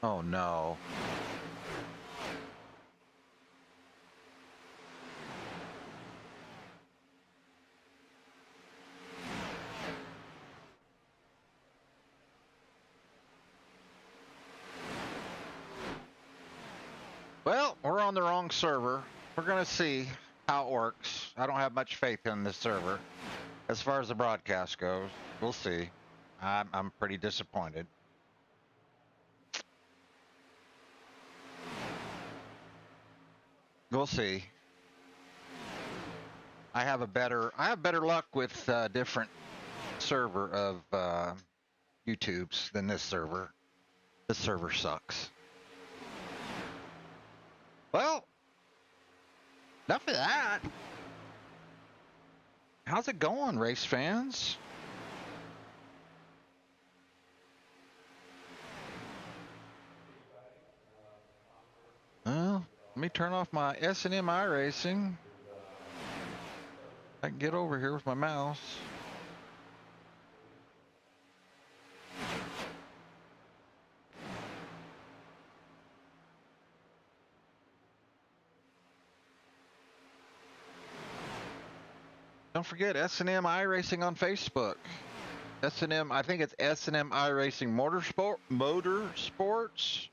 Oh no. Well, we're on the wrong server. We're gonna see how it works. I don't have much faith in this server. As far as the broadcast goes, we'll see. I'm pretty disappointed. We'll see. I have better luck with different server of YouTubes than this server. This server sucks. Well, enough of that. How's it going, race fans? Well, let me turn off my S&M iRacing. I can get over here with my mouse. Don't forget S&M iRacing on Facebook. S&M, I think it's S&M iRacing Motorsports.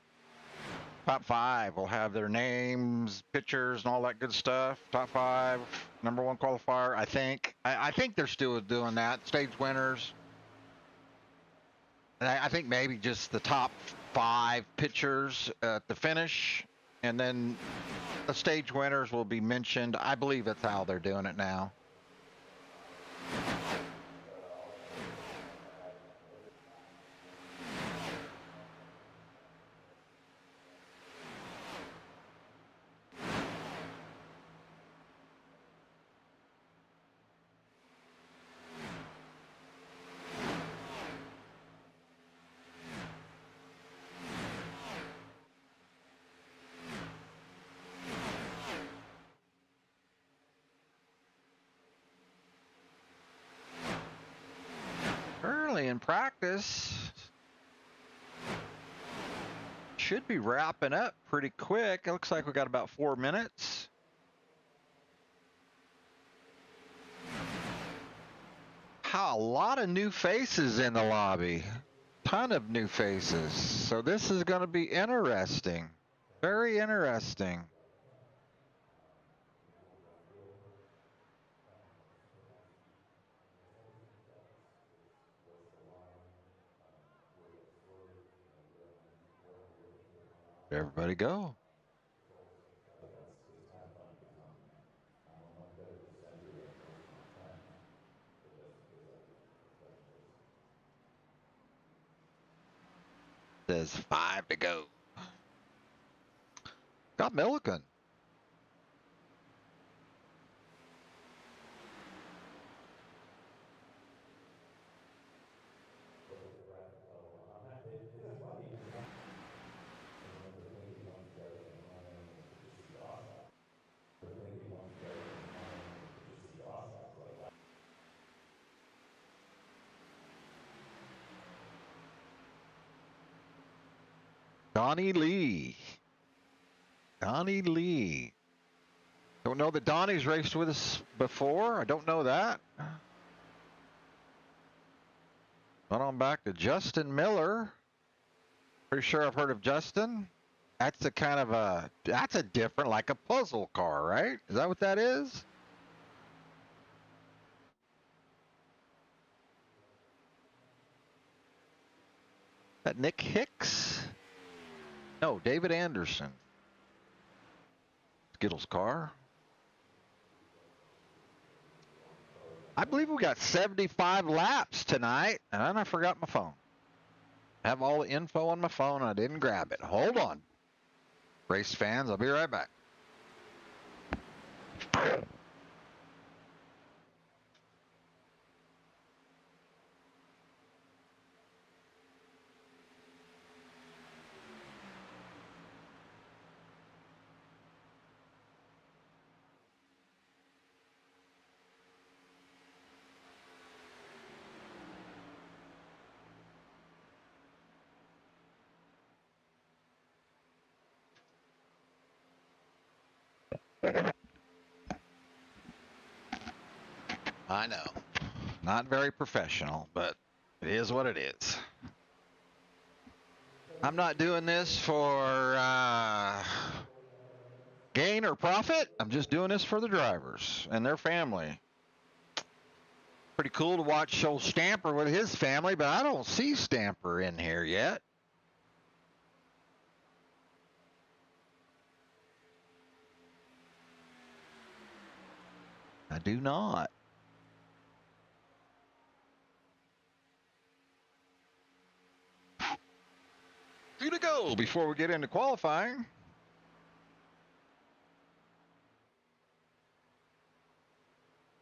Top 5 will have their names, pictures, and all that good stuff. Top 5, number 1 qualifier, I think. I think they're still doing that. Stage winners. And I think maybe just the top 5 pictures at the finish, and then the stage winners will be mentioned. I believe that's how they're doing it now. Early in practice. Should be wrapping up pretty quick. It looks like we got about 4 minutes. How a lot of new faces in the lobby. Ton of new faces. So this is going to be interesting. Very interesting. Everybody go. Says 5 to go. Got Milliken. Donnie Lee. Donnie Lee. Don't know that Donnie's raced with us before. I don't know that. Went on back to Justin Miller. Pretty sure I've heard of Justin. That's that's a different, like a puzzle car, right? Is that what that is? That Nick Hicks? No, David Anderson. Skittles car. I believe we got 75 laps tonight, and I forgot my phone. I have all the info on my phone, and I didn't grab it. Hold on. Race fans, I'll be right back. I know. Not very professional, but it is what it is. I'm not doing this for gain or profit. I'm just doing this for the drivers and their family. Pretty cool to watch old Stamper with his family, but I don't see Stamper in here yet. I do not. 2 to go before we get into qualifying.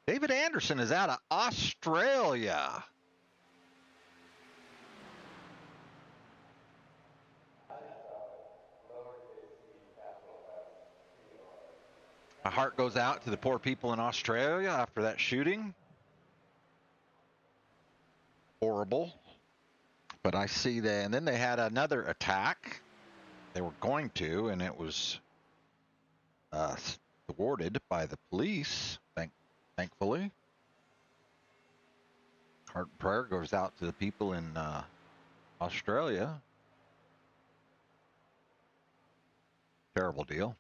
David Anderson is out of Australia. My heart goes out to the poor people in Australia after that shooting. Horrible. But I see that, and then they had another attack. They were going to, and it was thwarted by the police, thankfully. Heart and prayer goes out to the people in Australia. Terrible deal.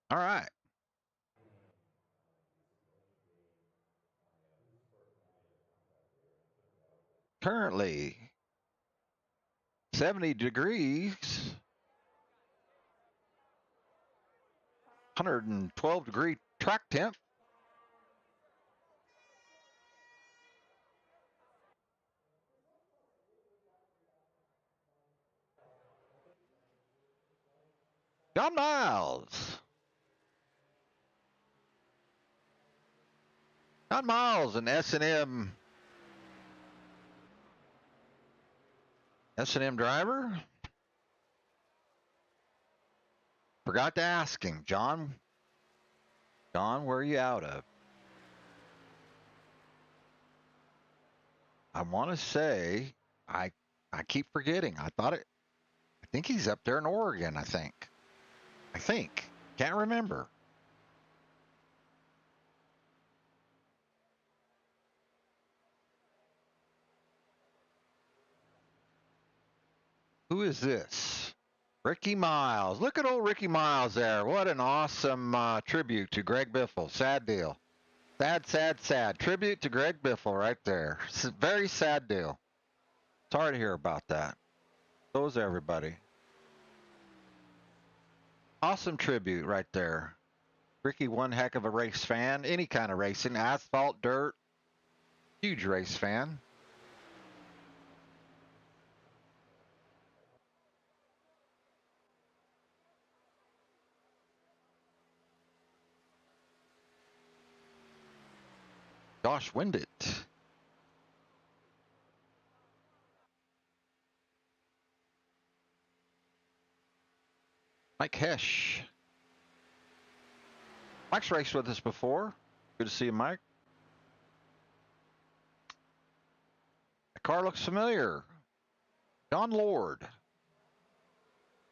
All right. Currently 70 degrees, 112 degree track temp. John Miles. John Miles, an S&M driver. Forgot to ask him, John, where are you out of? I want to say, I keep forgetting. I think he's up there in Oregon, I think. Can't remember. Who is this? Ricky Miles. Look at old Ricky Miles there. What an awesome tribute to Greg Biffle. Sad deal. Sad. Tribute to Greg Biffle right there. Very sad deal. Sorry to hear about that. So is everybody. Awesome tribute right there. Ricky, one heck of a race fan. Any kind of racing, asphalt, dirt. Huge race fan. Josh Windett. Mike Hesh. Mike's raced with us before. Good to see you, Mike. The car looks familiar. John Lord.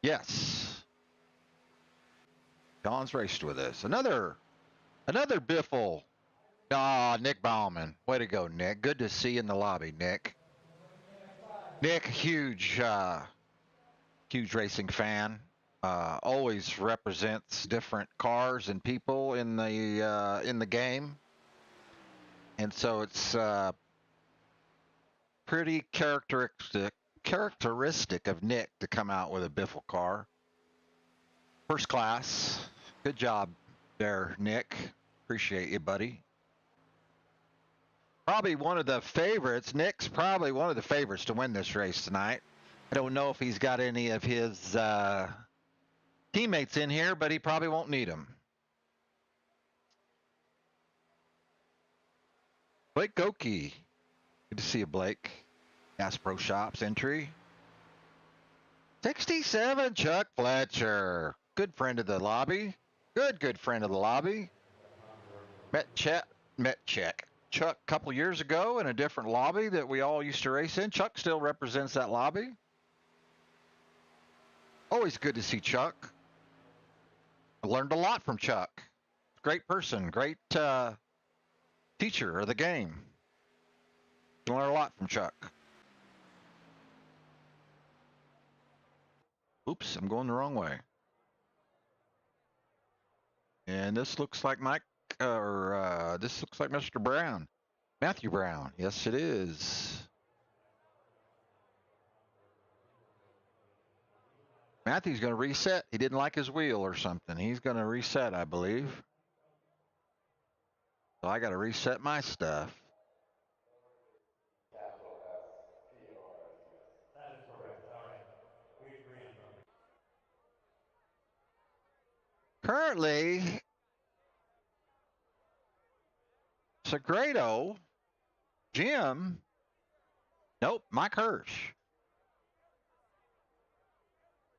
Yes. John's raced with us. Another Biffle. Nick Bauman. Way to go, Nick. Good to see you in the lobby, Nick. Nick, huge racing fan. Always represents different cars and people in the game, and so it's pretty characteristic of Nick to come out with a Biffle car. First class. Good job there, Nick. Appreciate you, buddy. Probably one of the favorites. Nick's probably one of the favorites to win this race tonight. I don't know if he's got any of his teammates in here, but he probably won't need them. Blake Goki. Good to see you, Blake. Gas Pro Shops entry. 67, Chuck Fletcher. Good friend of the lobby. Good friend of the lobby. Met Chuck a couple years ago in a different lobby that we all used to race in. Chuck still represents that lobby. Always good to see Chuck. I learned a lot from Chuck. Great person, great teacher of the game. You learn a lot from Chuck. Oops, I'm going the wrong way. And this looks like Mike, or this looks like Mr. Brown. Matthew Brown. Yes, it is. Matthew's going to reset. He didn't like his wheel or something. He's going to reset, I believe. So I got to reset my stuff. That is correct. All right. We agree on that. Currently, Segredo, Jim, nope, Mike Hirsch.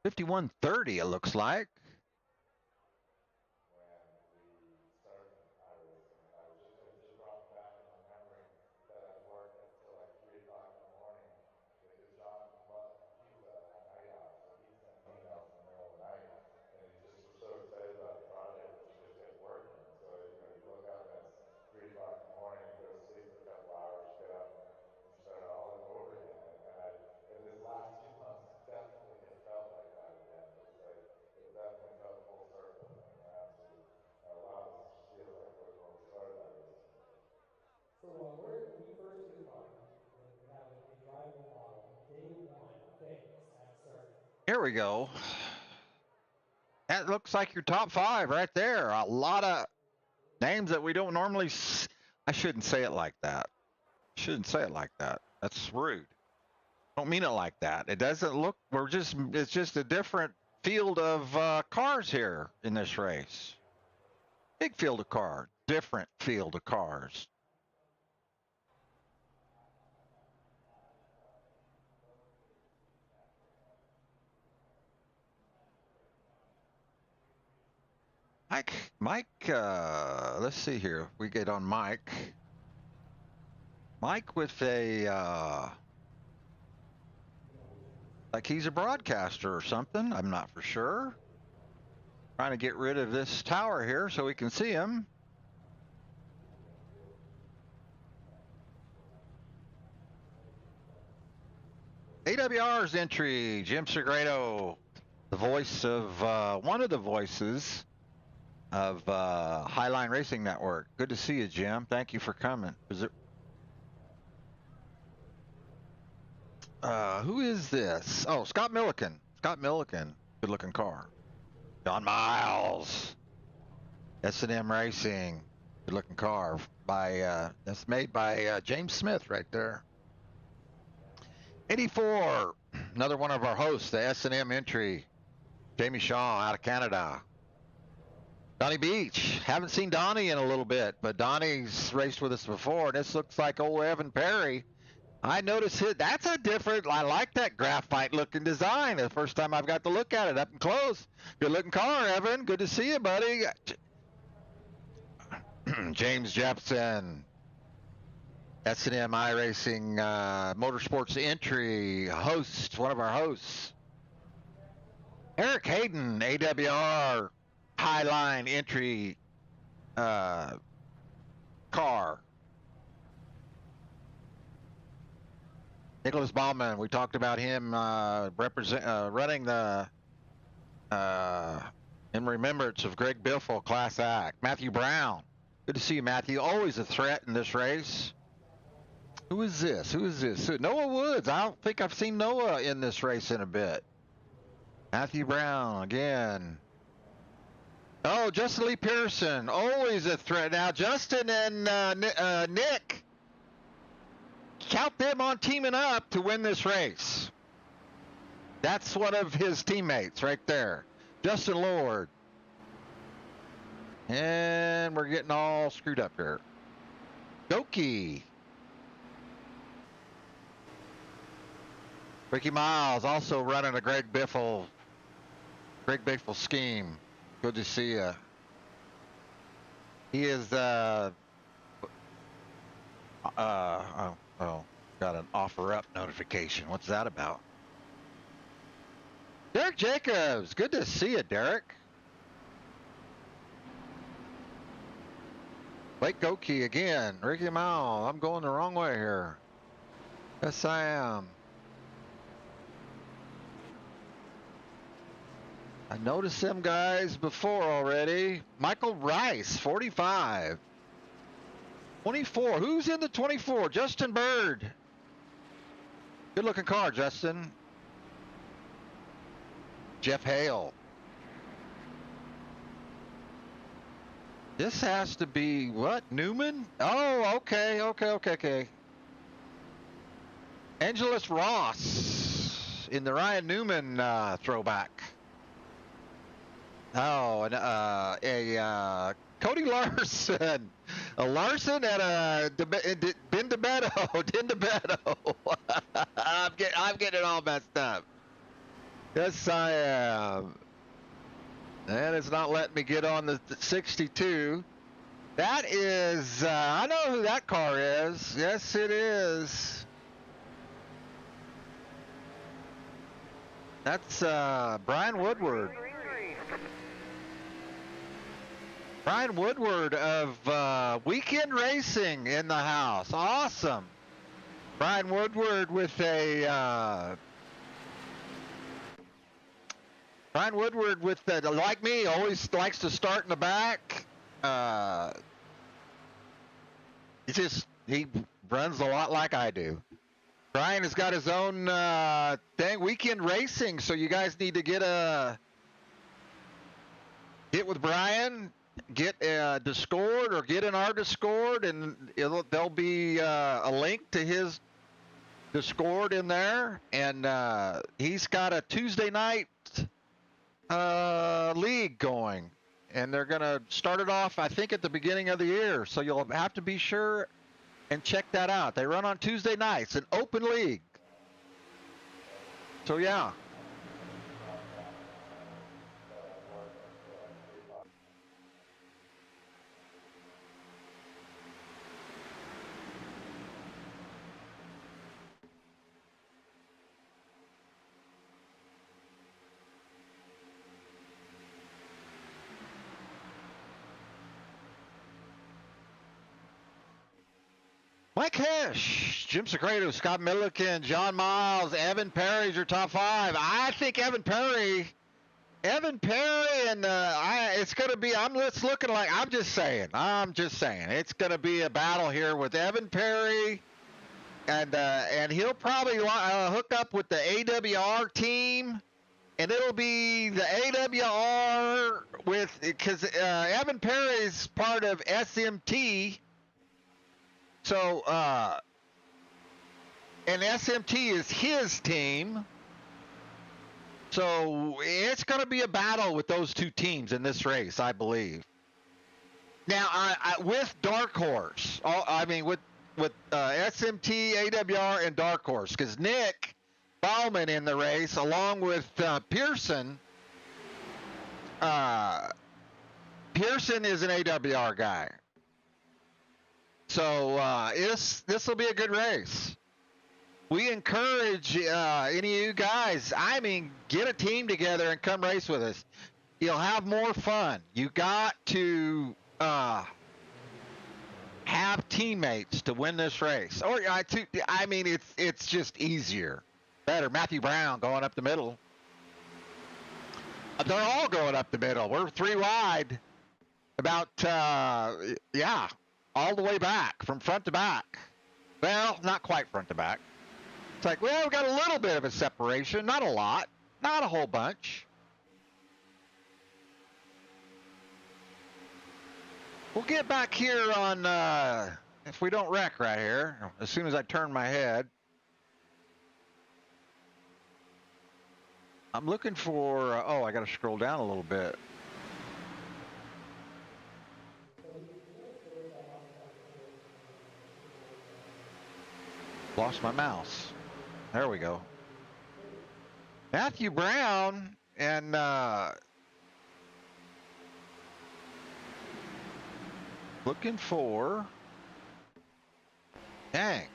5130, it looks like. So when you first get a car, we have a drivable model, day one, okay, at start. Here we go. That looks like your top five right there. A lot of names that we don't normally. I shouldn't say it like that. Shouldn't say it like that. That's rude. Don't mean it like that. It doesn't look. It's just a different field of cars here in this race. Big field of cars. Different field of cars. Mike, let's see here. We get on Mike. Mike with a, like he's a broadcaster or something. I'm not for sure. Trying to get rid of this tower here so we can see him. AWR's entry, Jim Segredo, the voice of, one of the voices of Highline Racing Network. Good to see you, Jim. Thank you for coming. Who is this? Oh, Scott Milliken. Scott Milliken. Good looking car. John Miles. S&M Racing. Good looking car. That's made by James Smith right there. 84. Another one of our hosts, the S&M entry. Jamie Shaw out of Canada. Donnie Beach. Haven't seen Donnie in a little bit, but Donnie's raced with us before. And this looks like old Evan Perry. I noticed it. That's a different. I like that graphite looking design. The first time I've got to look at it up and close. Good looking car, Evan. Good to see you, buddy. James Jepson. S&M iRacing Motorsports entry host. One of our hosts. Eric Hayden, AWR Highline entry car. Nicholas Ballman, we talked about him running the in remembrance of Greg Biffle Class Act. Matthew Brown, good to see you, Matthew. Always a threat in this race. Who is this? Who is this? Noah Woods. I don't think I've seen Noah in this race in a bit. Matthew Brown again. Oh, Justin Lee Pearson, always a threat. Now, Justin and Nick, count them on teaming up to win this race. That's one of his teammates right there. Justin Lord. And we're getting all screwed up here. Doki. Ricky Miles also running a Greg Biffle scheme. Good to see you. He is, got an offer up notification. What's that about? Derek Jacobs, good to see you, Derek. Blake Goki again. Ricky Mao, I'm going the wrong way here. Yes, I am. I noticed them guys before already. Michael Rice, 45. 24, who's in the 24? Justin Bird. Good looking car, Justin. Jeff Hale. This has to be, what, Newman? Oh, okay. Angelus Ross in the Ryan Newman throwback. Oh, and Cody Larson. A Larson and a Ben DeBetto. I'm getting it all messed up. Yes, I am. And it's not letting me get on the 62. That is, I know who that car is. Yes, it is. That's Brian Woodward. Brian Woodward of Weekend Racing in the house. Awesome. Brian Woodward with a like me, always likes to start in the back. He runs a lot like I do. Brian has got his own thing, Weekend Racing, so you guys need to get with Brian, get Discord or get in our Discord, and there'll be a link to his Discord in there, and he's got a Tuesday night league going, and they're gonna start it off, I think, at the beginning of the year, so you'll have to be sure and check that out. They run on Tuesday nights, an open league. So yeah. Mike Hesh, Jim Secreto, Scott Milliken, John Miles, Evan Perry's your top five. I think Evan Perry, and it's going to be, it's looking like, I'm just saying, it's going to be a battle here with Evan Perry, and he'll probably hook up with the AWR team, and it'll be the AWR because Evan Perry's part of SMT. So, and SMT is his team. So it's going to be a battle with those two teams in this race, I believe. Now, with Dark Horse, with SMT, AWR, and Dark Horse, because Nick Bauman in the race, along with Pearson. Pearson is an AWR guy. So this will be a good race. We encourage any of you guys, get a team together and come race with us. You'll have more fun. You got to have teammates to win this race. Or it's just easier. Better. Matthew Brown going up the middle. They're all going up the middle. We're 3 wide. About all the way back, from front to back. Well, not quite front to back. It's like, well, we've got a little bit of a separation, not a lot, not a whole bunch. We'll get back here on, if we don't wreck right here, as soon as I turn my head. I'm looking for, I got to scroll down a little bit. Lost my mouse. There we go. Matthew Brown and looking for, dang.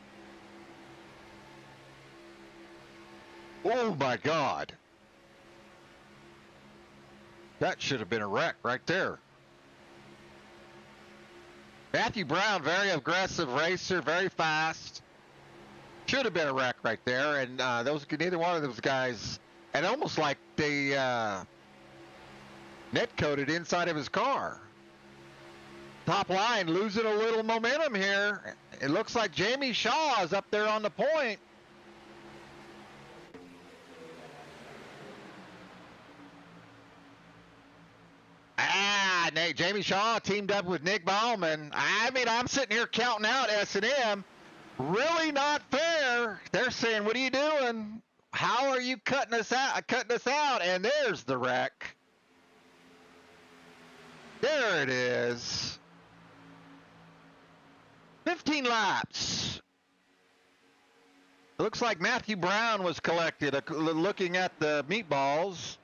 Oh my God. That should have been a wreck right there. Matthew Brown, very aggressive racer, very fast. Should have been a wreck right there, and neither one of those guys, and almost like they net coated inside of his car. Top line losing a little momentum here. It looks like Jamie Shaw is up there on the point. Jamie Shaw teamed up with Nick Bauman. I mean, I'm sitting here counting out S&M. Really not fair. They're saying, what are you doing? How are you cutting us out? And there's the wreck. There it is. 15 laps. It looks like Matthew Brown was collected. Looking at the meatballs,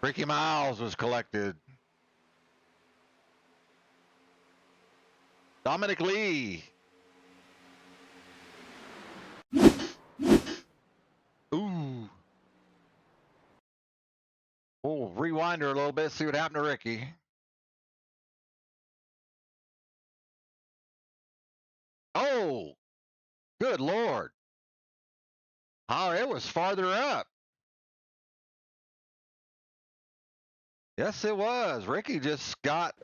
Ricky Miles was collected. Dominic Lee. Ooh. We'll rewind her a little bit, see what happened to Ricky. Oh, good Lord. Oh, it was farther up. Yes, it was. Ricky just got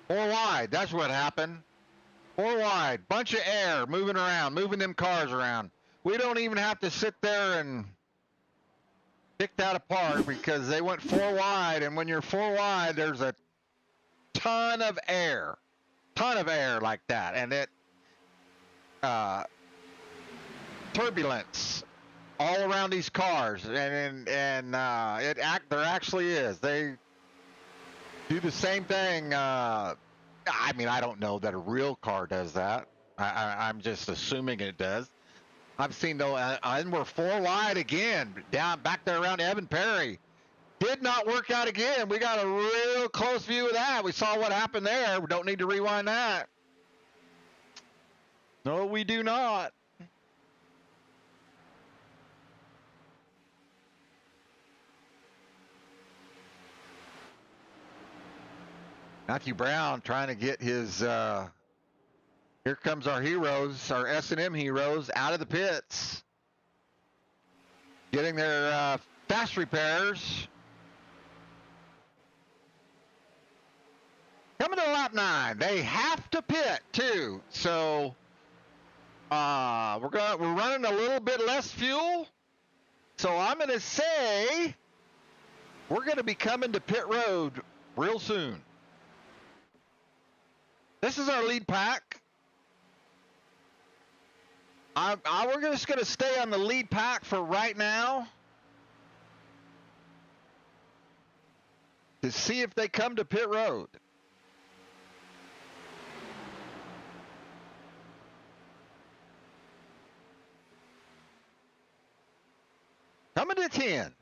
4 wide. That's what happened. 4 wide. Bunch of air moving around, moving them cars around. We don't even have to sit there and pick that apart because they went 4 wide. And when you're 4 wide, there's a ton of air like that. And it, turbulence all around these cars. And there actually is. They do the same thing. I mean, I don't know that a real car does that. I'm just assuming it does. I've seen though, and we're 4 wide again, down back there around Evan Perry. Did not work out again. We got a real close view of that. We saw what happened there. We don't need to rewind that. No, we do not. Matthew Brown trying to get his, here comes our heroes, our S&M heroes out of the pits. Getting their fast repairs. Coming to lap 9. They have to pit too. So we're running a little bit less fuel. So I'm gonna say we're gonna be coming to pit road real soon. This is our lead pack. We're just going to stay on the lead pack for right now to see if they come to pit road. Coming to 10.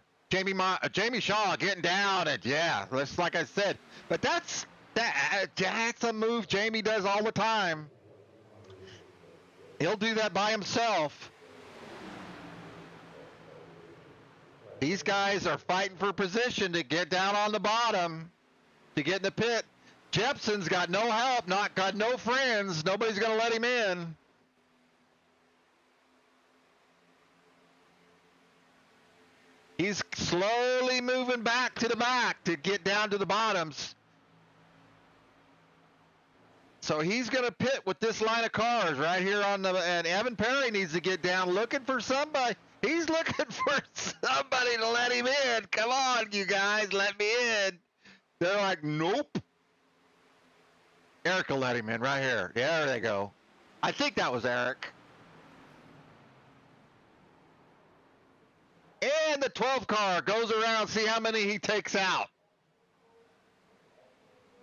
Jamie Shaw getting down, and yeah, that's like I said. But that's a move Jamie does all the time. He'll do that by himself. These guys are fighting for position to get down on the bottom, to get in the pit. Jepson's got no help, got no friends. Nobody's going to let him in. He's slowly moving back to the back to get down to the bottoms. So he's going to pit with this line of cars right here on the, and Evan Perry needs to get down looking for somebody. He's looking for somebody to let him in. Come on, you guys, let me in. They're like, nope. Eric will let him in right here. There they go. I think that was Eric. And the 12 car goes around, see how many he takes out.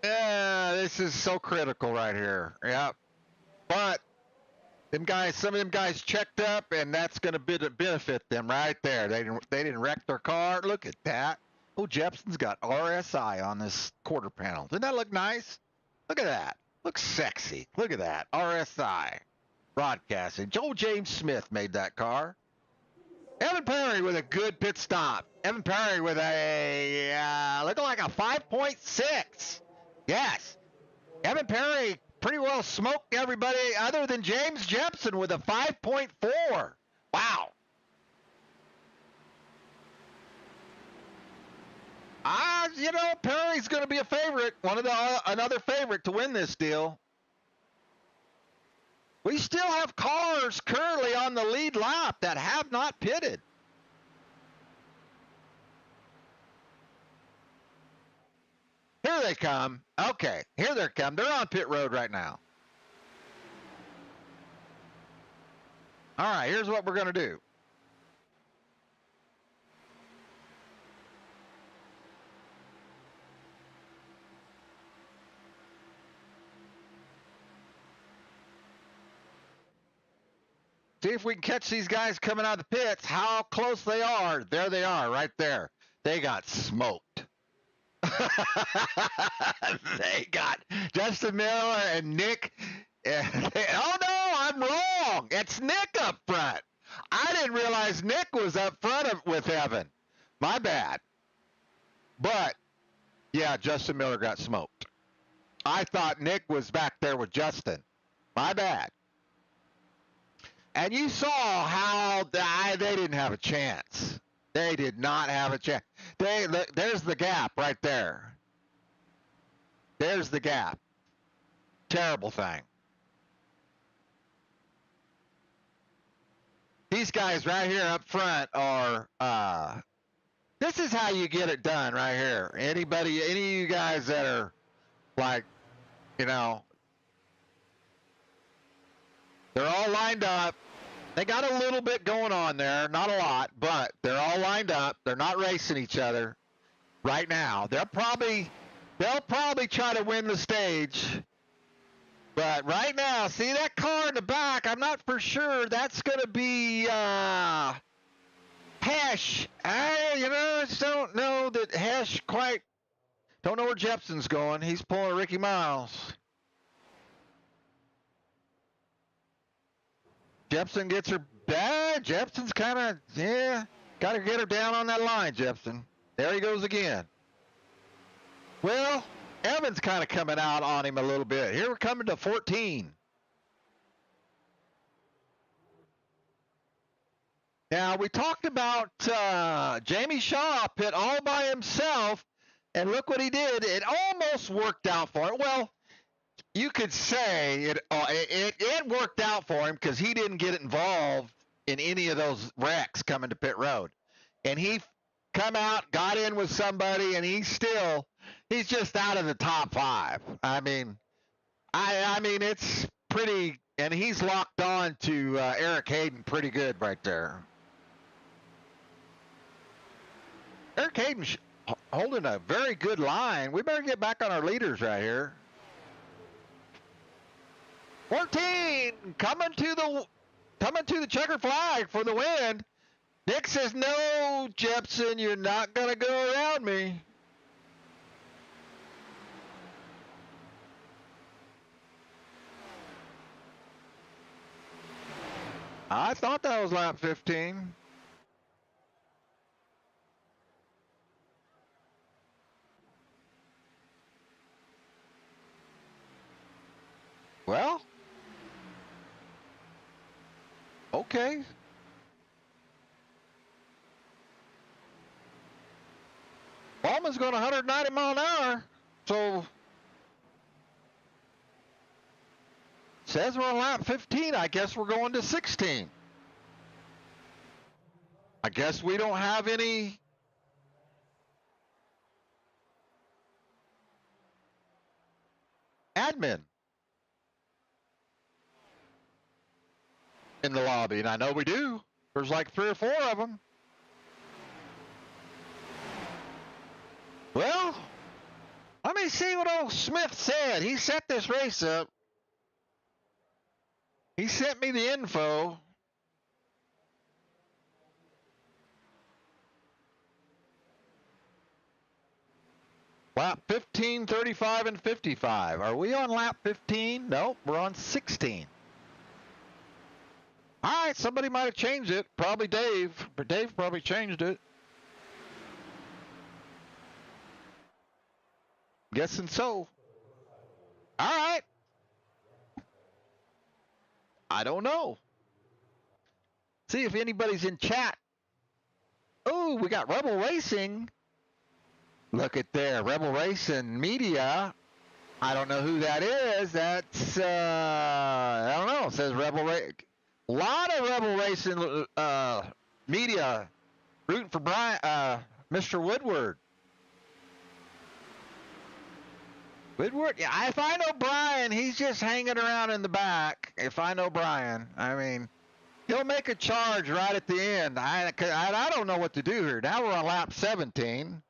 Yeah, this is so critical right here. Yeah. But some of them guys checked up, and that's going to benefit them right there. They didn't wreck their car. Look at that. Oh, Jepson's got RSI on this quarter panel. Doesn't that look nice? Look at that. Looks sexy. Look at that. RSI. Broadcasting. Joel James Smith made that car. Evan Perry with a good pit stop. Evan Perry with a looking like a 5.6. Yes, Evan Perry pretty well smoked everybody other than James Jepson with a 5.4. Wow. You know, Perry's going to be a favorite, another favorite to win this deal. We still have cars currently on the lead lap that have not pitted. Here they come. Okay, here they come. They're on pit road right now. All right, here's what we're going to do. See if we can catch these guys coming out of the pits, how close they are. There they are, right there. They got smoked. They got Justin Miller and Nick. Oh, no, I'm wrong. It's Nick up front. I didn't realize Nick was up front with Evan. My bad. But, yeah, Justin Miller got smoked. I thought Nick was back there with Justin. My bad. And you saw how they didn't have a chance. They did not have a chance. There's the gap right there. There's the gap. Terrible thing. These guys right here up front are, this is how you get it done right here. Any of you guys that are like, you know, they're all lined up. They got a little bit going on there, not a lot, but they're all lined up. They're not racing each other right now. They'll probably try to win the stage. But right now, see that car in the back? I'm not for sure that's going to be Hesh. I just don't know that Hesh quite. Don't know where Jepson's going. He's pulling Ricky Miles. Jepson gets her bad. Jepson's kind of, got to get her down on that line, Jepson. There he goes again. Well, Evan's kind of coming out on him a little bit. Here we're coming to 14. Now, we talked about Jamie Shaw pit all by himself, and look what he did. It almost worked out for him. Well, you could say it worked out for him because he didn't get involved in any of those wrecks coming to pit road. And he come out, got in with somebody, and he's just out of the top 5. I mean, it's pretty, and he's locked on to Eric Hayden pretty good right there. Eric Hayden holding a very good line. We better get back on our leaders right here. 14 coming to the checker flag for the win. Nick says, no, Jepson, you're not going to go around me. I thought that was lap 15. Well, okay. Ballman's going 190 mile an hour, so says we're on lap 15. I guess we're going to 16. I guess we don't have any admin in the lobby, and I know we do. There's like 3 or 4 of them. Well, let me see what old Smith said. He set this race up. He sent me the info. Lap 15, 35, and 55. Are we on lap 15? Nope, we're on 16. All right, somebody might have changed it. Probably Dave, but Dave probably changed it. Guessing so. All right. I don't know. See if anybody's in chat. Oh, we got Rebel Racing. Look at there, Rebel Racing Media. I don't know who that is. That's I don't know. It says Rebel Racing. A lot of Rebel Racing Media rooting for Brian, Mr. Woodward. Woodward, yeah. If I know Brian, he's just hanging around in the back. If I know Brian, I mean, he'll make a charge right at the end. I don't know what to do here. Now we're on lap 17.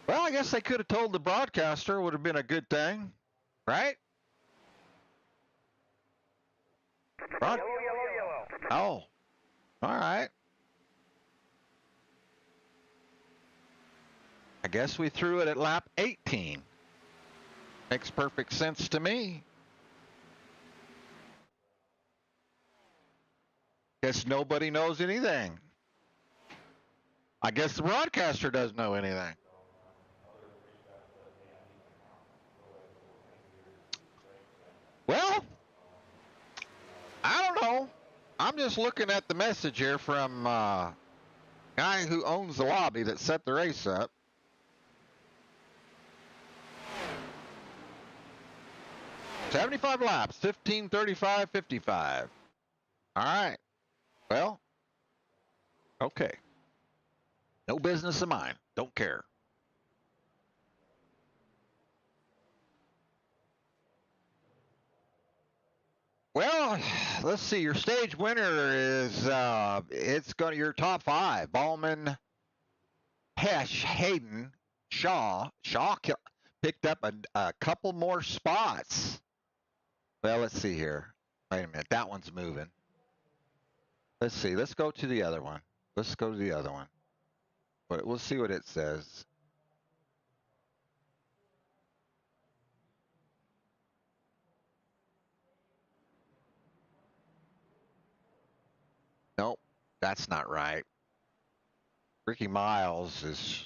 Well, I guess they could have told the broadcaster. Would have been a good thing, right? Broad- Yellow. Oh, all right. I guess we threw it at lap 18. Makes perfect sense to me. Guess nobody knows anything. I guess the broadcaster doesn't know anything. Well, I don't know. I'm just looking at the message here from guy who owns the lobby that set the race up. $75 laps, 15:35:55. All right. Well, okay. No business of mine. Don't care. Well, let's see. Your stage winner is it's going to your top five: Ballman, Hesh, Hayden, Shaw. Shaw picked up a couple more spots. Well, let's see here. Wait a minute. That one's moving. Let's see. Let's go to the other one. Let's go to the other one. But we'll see what it says. Nope, that's not right. Ricky Miles is.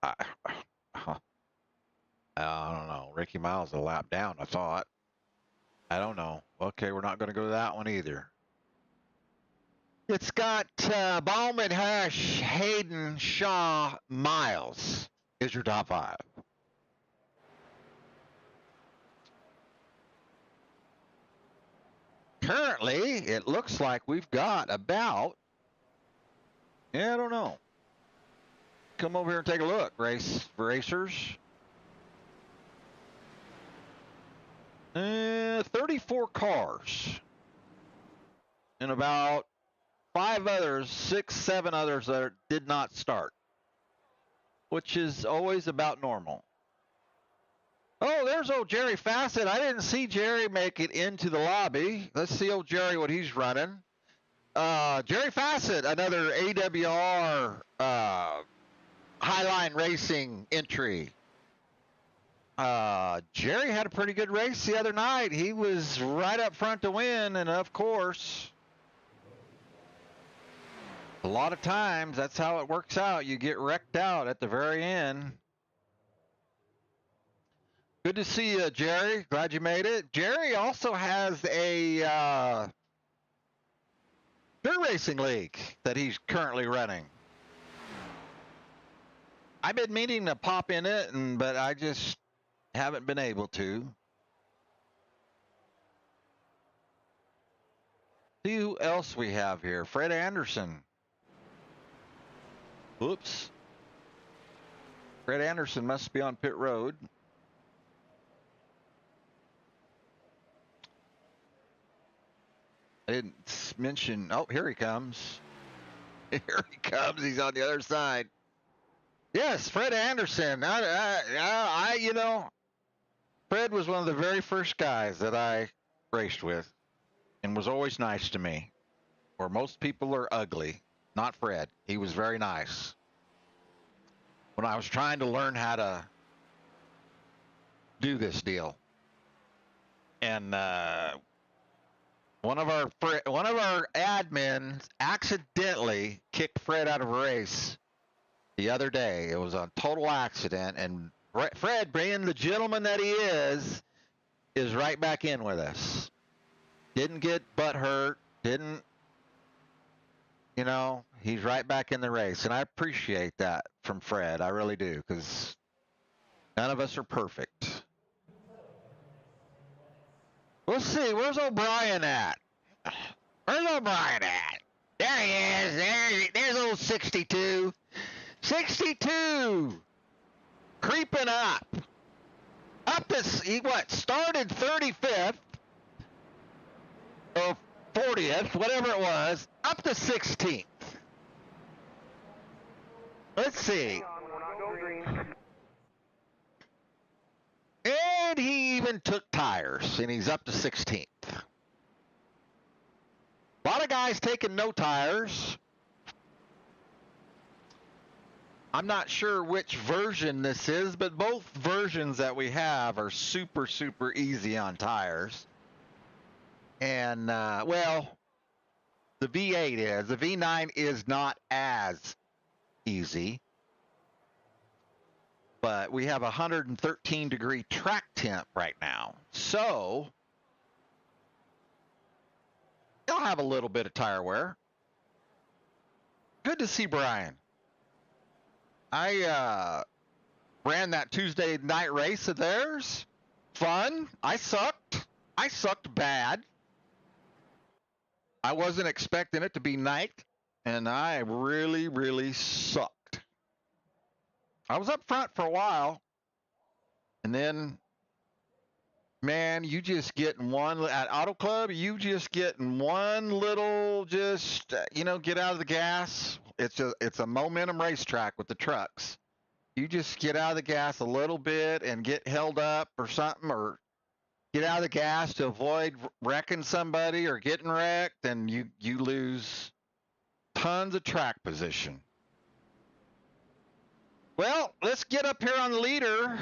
I don't know. Ricky Miles is a lap down, I thought. I don't know. Okay, we're not going to go to that one either. It's got Ballman, Hesh, Hayden, Shaw, Miles is your top five. Currently, it looks like we've got about, I don't know. Come over here and take a look, racers. 34 cars. And about 5 others, 6, 7 others that did not start. Which is always about normal. Oh, there's old Jerry Fassett. I didn't see Jerry make it into the lobby. Let's see old Jerry, what he's running. Jerry Fassett, another AWR Highline Racing entry. Jerry had a pretty good race the other night. He was right up front to win, and of course, a lot of times that's how it works out. You get wrecked out at the very end. Good to see you, Jerry. Glad you made it. Jerry also has a dirt racing league that he's currently running. I've been meaning to pop in it, but I just haven't been able to. See who else we have here. Fred Anderson. Oops. Fred Anderson must be on pit road. I didn't mention. Oh, here he comes. Here he comes. He's on the other side. Yes, Fred Anderson. You know, Fred was one of the very first guys that I raced with and was always nice to me. Where most people are ugly. Not Fred. He was very nice. When I was trying to learn how to do this deal. And one of our admins accidentally kicked Fred out of a race the other day. It was a total accident, and Fred, being the gentleman that he is right back in with us. Didn't get butt hurt. Didn't, you know, he's right back in the race, and I appreciate that from Fred. I really do, because none of us are perfect. Let's see, where's O'Brien at? Where's O'Brien at? There he is. There's old 62. 62! Creeping up. Up this, he what, started 35th, or 40th, whatever it was, up to 16th. Let's see. And he even took tires, and he's up to 16th. A lot of guys taking no tires. I'm not sure which version this is, but both versions that we have are super, super easy on tires. And, well, the V8 is. The V9 is not as easy. But we have a 113-degree track temp right now. So, you'll have a little bit of tire wear. Good to see Brian. I ran that Tuesday night race of theirs. Fun. I sucked. I sucked bad. I wasn't expecting it to be night, and I really, really sucked. I was up front for a while, and then, man, you just getting one at Auto Club. You just getting one little, just get out of the gas. It's a momentum racetrack with the trucks. You just get out of the gas a little bit and get held up or something, or get out of the gas to avoid wrecking somebody or getting wrecked, and you lose tons of track position. Well, let's get up here on the leader,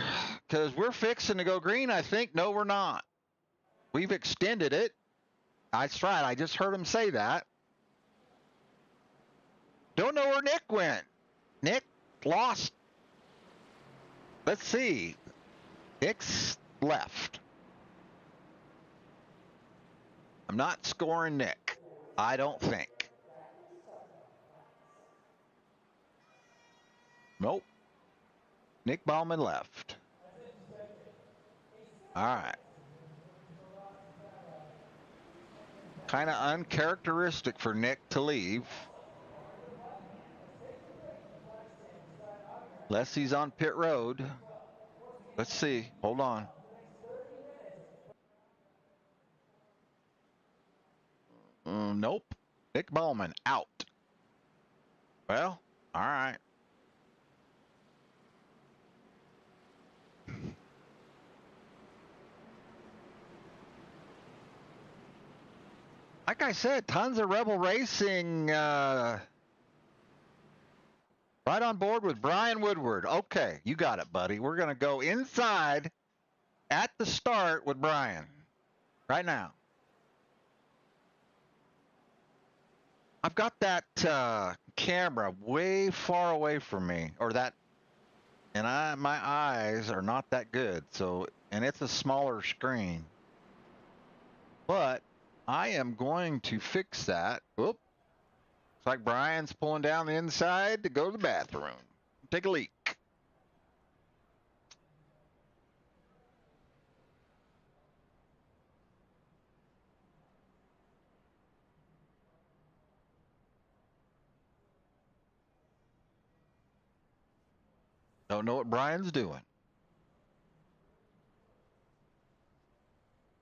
because we're fixing to go green, I think. No, we're not. We've extended it. That's right. I just heard him say that. Don't know where Nick went. Nick lost. Let's see. Nick's left. I'm not scoring Nick. I don't think. Nope. Nick Bauman left. All right. Kind of uncharacteristic for Nick to leave. Unless he's on pit road. Let's see. Hold on. Nope. Nick Bauman out. Well, all right. Like I said, tons of Rebel Racing. Right on board with Brian Woodward. Okay, you got it, buddy. We're going to go inside at the start with Brian right now. I've got that camera way far away from me, or that, and my eyes are not that good. So, and it's a smaller screen. But I am going to fix that. Whoop. Looks like Brian's pulling down the inside to go to the bathroom. Take a leak. Don't know what Brian's doing.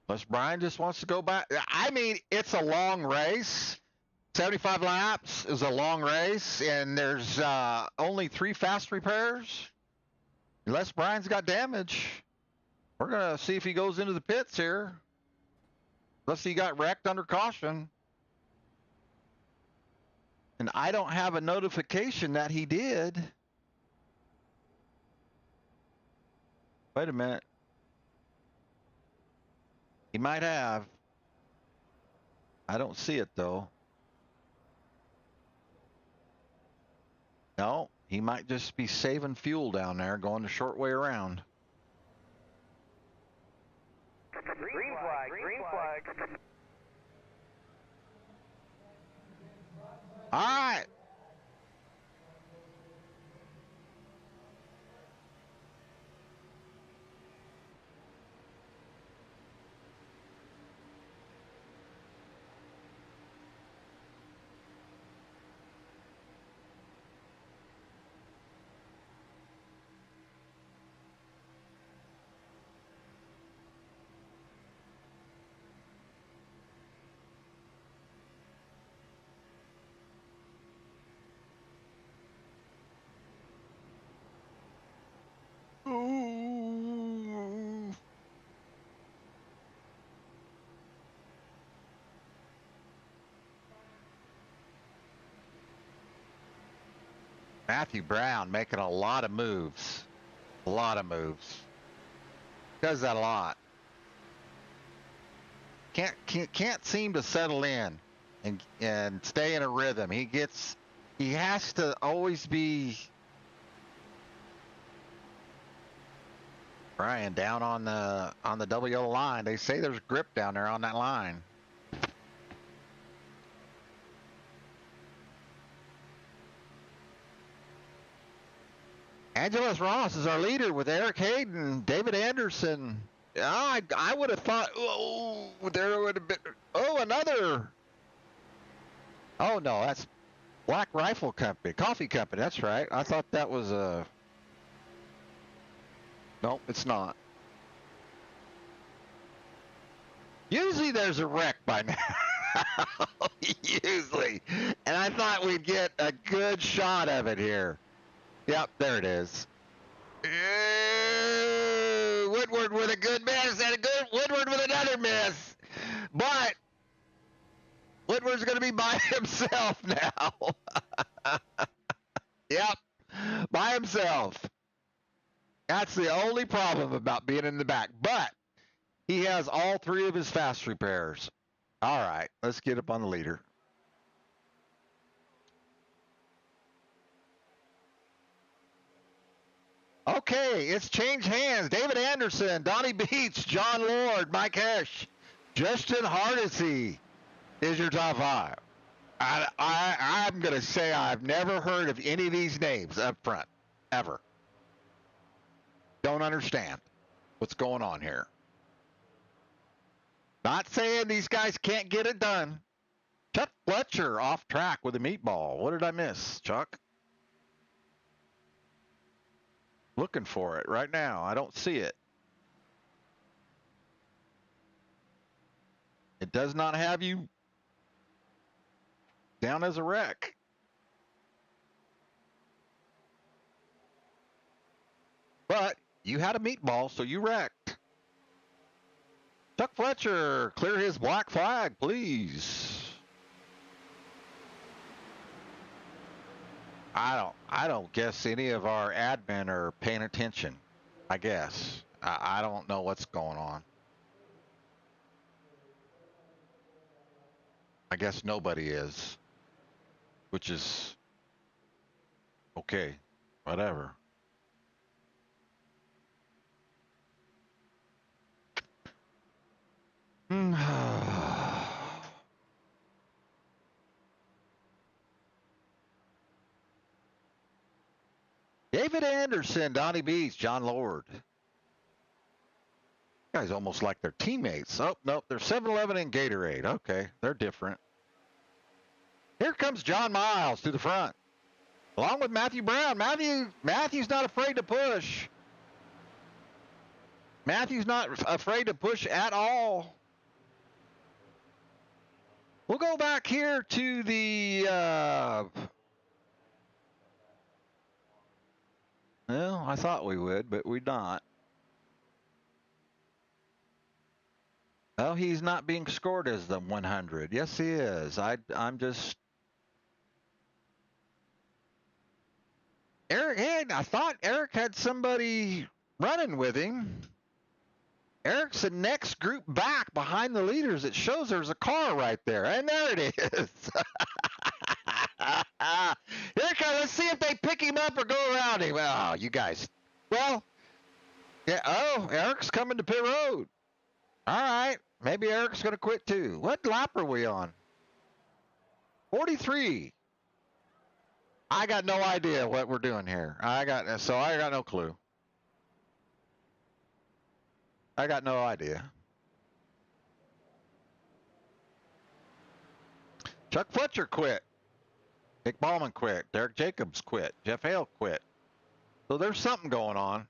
Unless Brian just wants to go back. I mean, it's a long race. 75 laps is a long race, and there's only 3 fast repairs. Unless Brian's got damage. We're going to see if he goes into the pits here. Unless he got wrecked under caution. And I don't have a notification that he did. Wait a minute. He might have. I don't see it though. No, he might just be saving fuel down there, going the short way around. Green flag, green flag. All right. Ooh. Matthew Brown making a lot of moves. A lot of moves. Does that a lot. Can't seem to settle in and stay in a rhythm. He has to always be Brian down on the double yellow line. They say there's grip down there on that line. Angelos Ross is our leader with Eric Hayden, David Anderson. I would have thought, oh, there would have been, another. Oh, no, that's Black Rifle Company, Coffee Company. That's right. I thought that was a. Nope, it's not. Usually there's a wreck by now. Usually. And I thought we'd get a good shot of it here. Yep, there it is. Woodward with a good miss and Woodward with another miss. But Woodward's going to be by himself now. Yep, by himself. That's the only problem about being in the back. But he has all 3 of his fast repairs. All right, let's get up on the leader. Okay, it's changed hands. David Anderson, Donnie Beach, John Lord, Mike Hesh, Justin Hardesty is your top 5. I'm going to say I've never heard of any of these names up front, ever. Don't understand what's going on here. Not saying these guys can't get it done. Chuck Fletcher off track with a meatball. What did I miss, Chuck? Looking for it right now. I don't see it. It does not have you down as a wreck. But you had a meatball, so you wrecked. Chuck Fletcher, clear his black flag, please. I don't guess any of our admin are paying attention. I guess. I don't know what's going on. I guess nobody is. Which is okay. Whatever. David Anderson, Donnie Beach, John Lord. Guys almost like they're teammates. Oh, nope, they're 7-Eleven and Gatorade. Okay, they're different. Here comes John Miles to the front, along with Matthew Brown. Matthew's not afraid to push. Matthew's not afraid to push at all. We'll go back here to the, well, I thought we would, but we're not. Oh, he's not being scored as the 100. Yes, he is. I'm just. Eric had, I thought Eric had somebody running with him. Eric's the next group back behind the leaders. It shows there's a car right there. And there it is. Here it comes. Let's see if they pick him up or go around him. Oh, you guys. Well, yeah. Oh, Eric's coming to pit road. All right. Maybe Eric's going to quit too. What lap are we on? 43. I got no idea what we're doing here. I got no clue. I got no idea. Chuck Fletcher quit. Nick Ballman quit. Derek Jacobs quit. Jeff Hale quit. So there's something going on.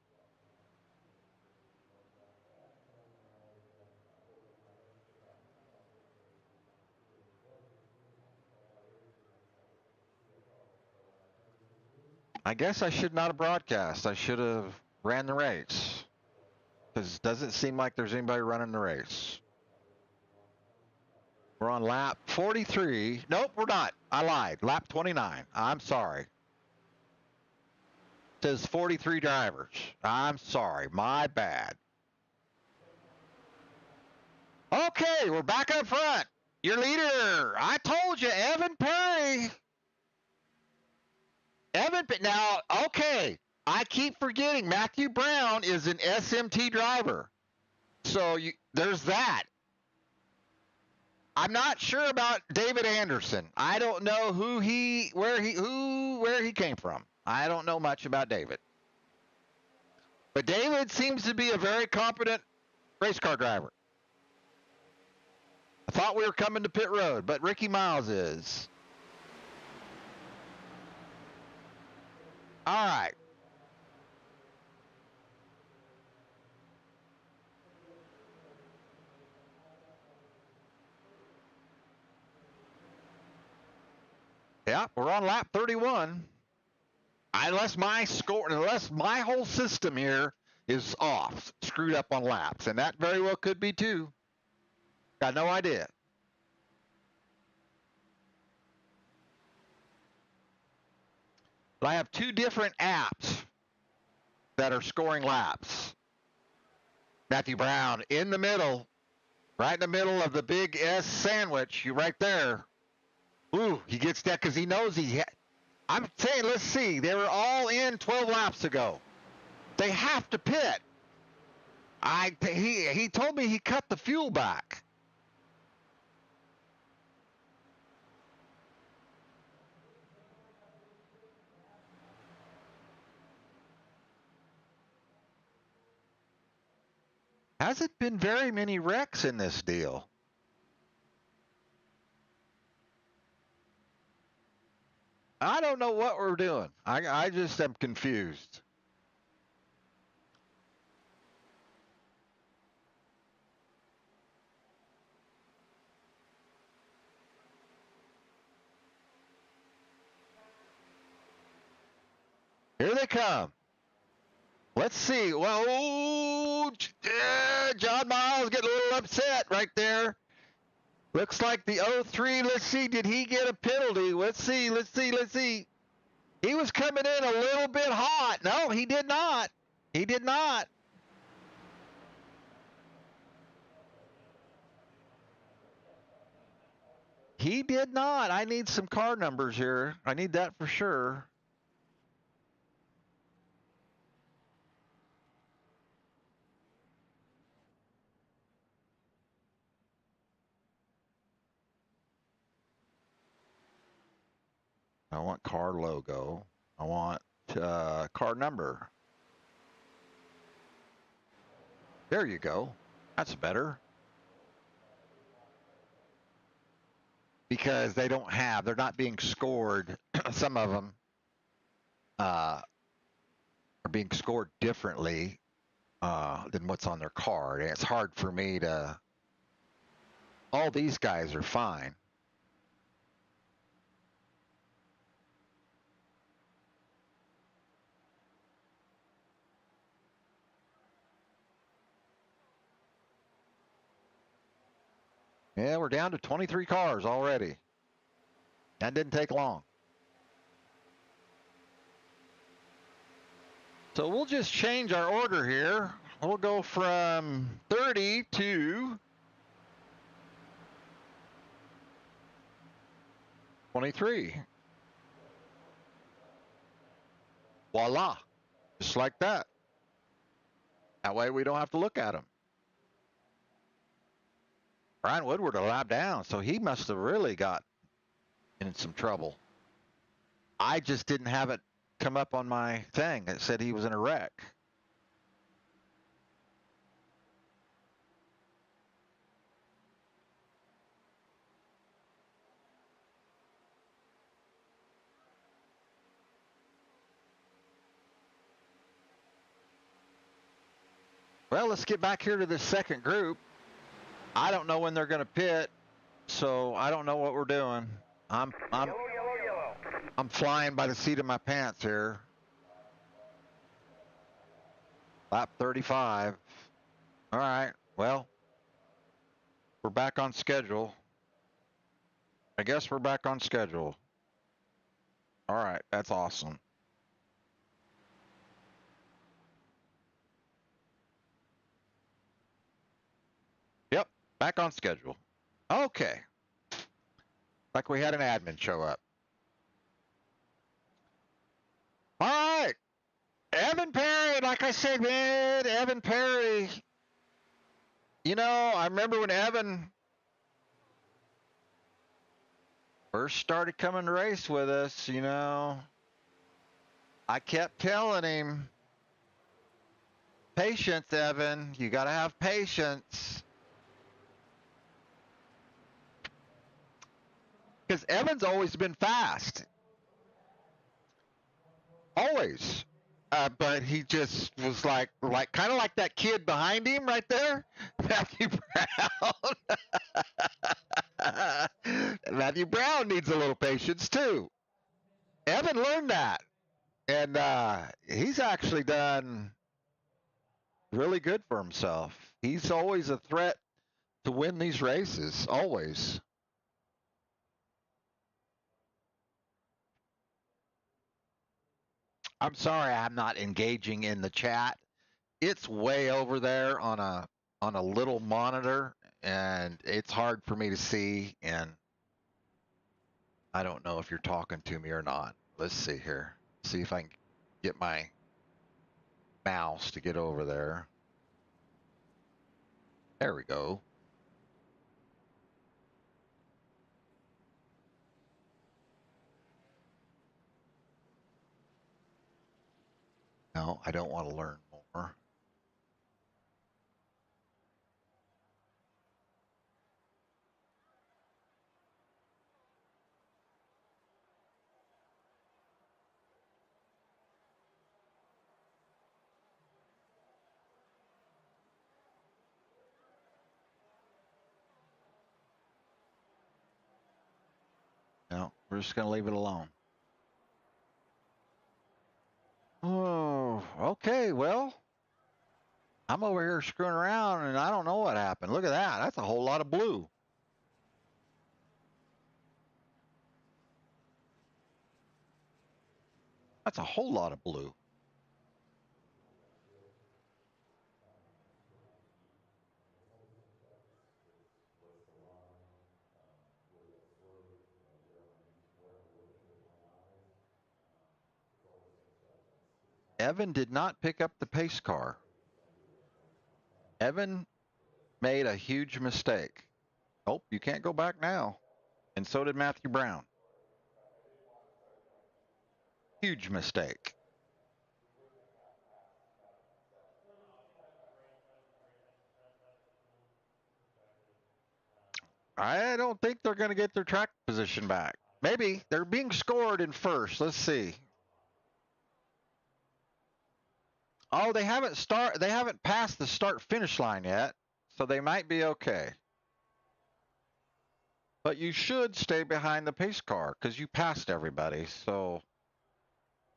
I guess I should not have broadcast. I should have ran the race. Because it doesn't seem like there's anybody running the race. We're on lap 43. Nope, we're not. I lied. Lap 29. I'm sorry. It says 43 drivers. I'm sorry. My bad. Okay, we're back up front. Your leader. I told you, Evan Perry. Now, okay, I keep forgetting Matthew Brown is an SMT driver. So there's that. I'm not sure about David Anderson. I don't know where he came from. I don't know much about David. But David seems to be a very competent race car driver. I thought we were coming to pit road, but Ricky Miles is. All right. Yeah, we're on lap 31. Unless my whole system here is off, screwed up on laps, and that very well could be too. Got no idea. But I have two different apps that are scoring laps. Matthew Brown in the middle, right in the middle of the big S sandwich. You right there. Ooh, he gets that because he knows I'm saying, let's see. They were all in 12 laps ago. They have to pit. He told me he cut the fuel back. Hasn't been very many wrecks in this deal. I don't know what we're doing. I just am confused. Here they come. Let's see. Well, John Miles getting a little upset right there. Looks like the 03. Let's see. Did he get a penalty? Let's see. He was coming in a little bit hot. No, he did not. He did not. He did not. I need some car numbers here. I need that for sure. I want car logo. I want car number. There you go. That's better. Because they're not being scored. Some of them are being scored differently than what's on their card. And it's hard for me to. All these guys are fine. Yeah, we're down to 23 cars already. That didn't take long. So we'll just change our order here. We'll go from 30 to 23. Voila. Just like that. That way we don't have to look at them. Brian Woodward a lap down, so he must have really got in some trouble. I just didn't have it come up on my thing. It said he was in a wreck. Well, let's get back here to this second group. I don't know when they're going to pit, so I don't know what we're doing. I'm flying by the seat of my pants here. Lap 35. All right. Well, we're back on schedule. I guess we're back on schedule. All right. That's awesome. Yep. Back on schedule. Okay. Like we had an admin show up. All right. Evan Perry, like I said, man, Evan Perry. You know, I remember when Evan first started coming to race with us, you know, I kept telling him, patience, Evan. You got to have patience. Because Evan's always been fast. Always. But he just was like kind of like that kid behind him right there, Matthew Brown. Matthew Brown needs a little patience too. Evan learned that, and he's actually done really good for himself. He's always a threat to win these races, always. I'm sorry I'm not engaging in the chat. It's way over there on a little monitor, and it's hard for me to see, and I don't know if you're talking to me or not. Let's see here. See if I can get my mouse to get over there. There we go. No, I don't want to learn more. No, we're just going to leave it alone. Oh, okay. Well, I'm over here screwing around and I don't know what happened. Look at that. That's a whole lot of blue. That's a whole lot of blue. Evan did not pick up the pace car. Evan made a huge mistake. Oh, you can't go back now. And so did Matthew Brown. Huge mistake. I don't think they're going to get their track position back. Maybe. They're being scored in first. Let's see. Oh, they haven't passed the start finish line yet, so they might be okay. But you should stay behind the pace car because you passed everybody. So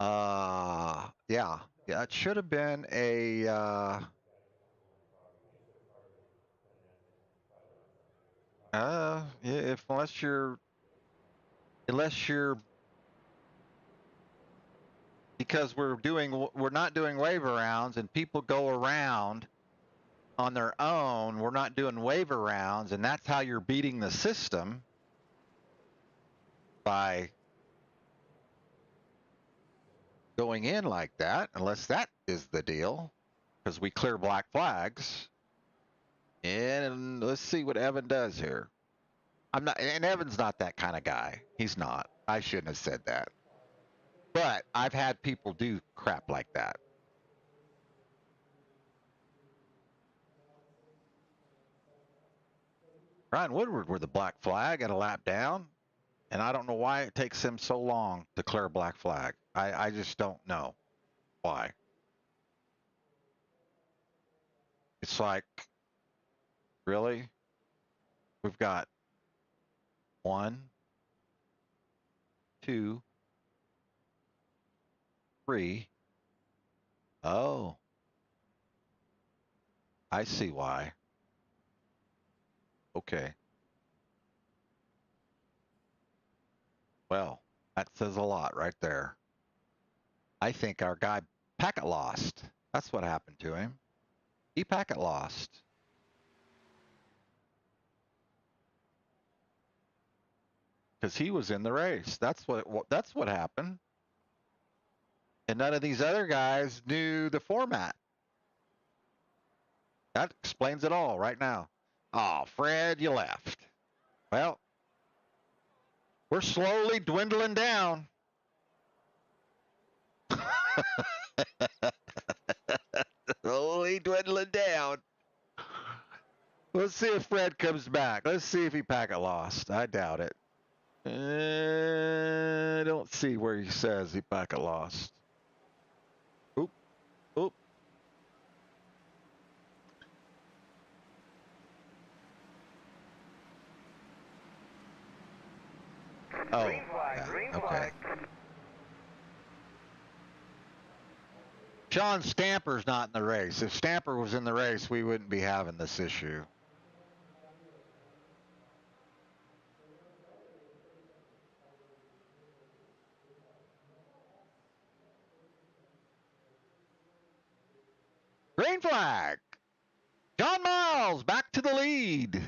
yeah, it should have been a Yeah, if unless you're because we're not doing waiver rounds and people go around on their own. We're not doing waiver rounds, and that's how you're beating the system by going in like that, unless that is the deal, because we clear black flags. And let's see what Evan does here. I'm not, and Evan's not that kind of guy. He's not. I shouldn't have said that. But I've had people do crap like that. Ryan Woodward with the black flag at a lap down, and I don't know why it takes him so long to clear a black flag. I just don't know why. It's like, really? We've got 1, 2, 3. Oh, I see why. Okay. Well, that says a lot right there. I think our guy packet lost. That's what happened to him. He packet lost. Because he was in the race. That's what happened. And none of these other guys knew the format. That explains it all right now. Oh, Fred, you left. Well, we're slowly dwindling down. Slowly dwindling down. Let's see if Fred comes back. Let's see if he packet lost. I doubt it. I don't see where he says he packet lost. Oop, oop. Oh, Green flag, yeah, green okay. flag. Sean Stamper's not in the race. If Stamper was in the race, we wouldn't be having this issue. Green flag. John Miles back to the lead.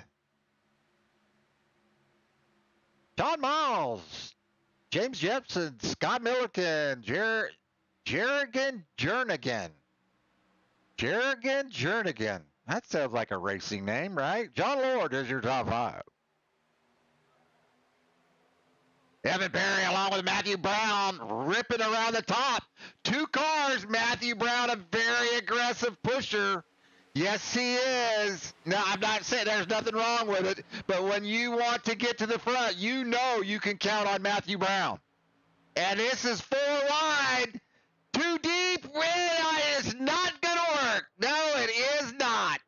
John Miles, James Jepson, Scott Milliken, Jerrigan Jernigan. Jerrigan Jernigan. That sounds like a racing name, right? John Lord is your top 5. Evan Perry along with Matthew Brown ripping around the top. 2 cars. Matthew Brown, a very aggressive pusher. Yes, he is. Now, I'm not saying there's nothing wrong with it, but when you want to get to the front, you know you can count on Matthew Brown. And this is 4 wide. Too deep. It's not going to work. No, it is not.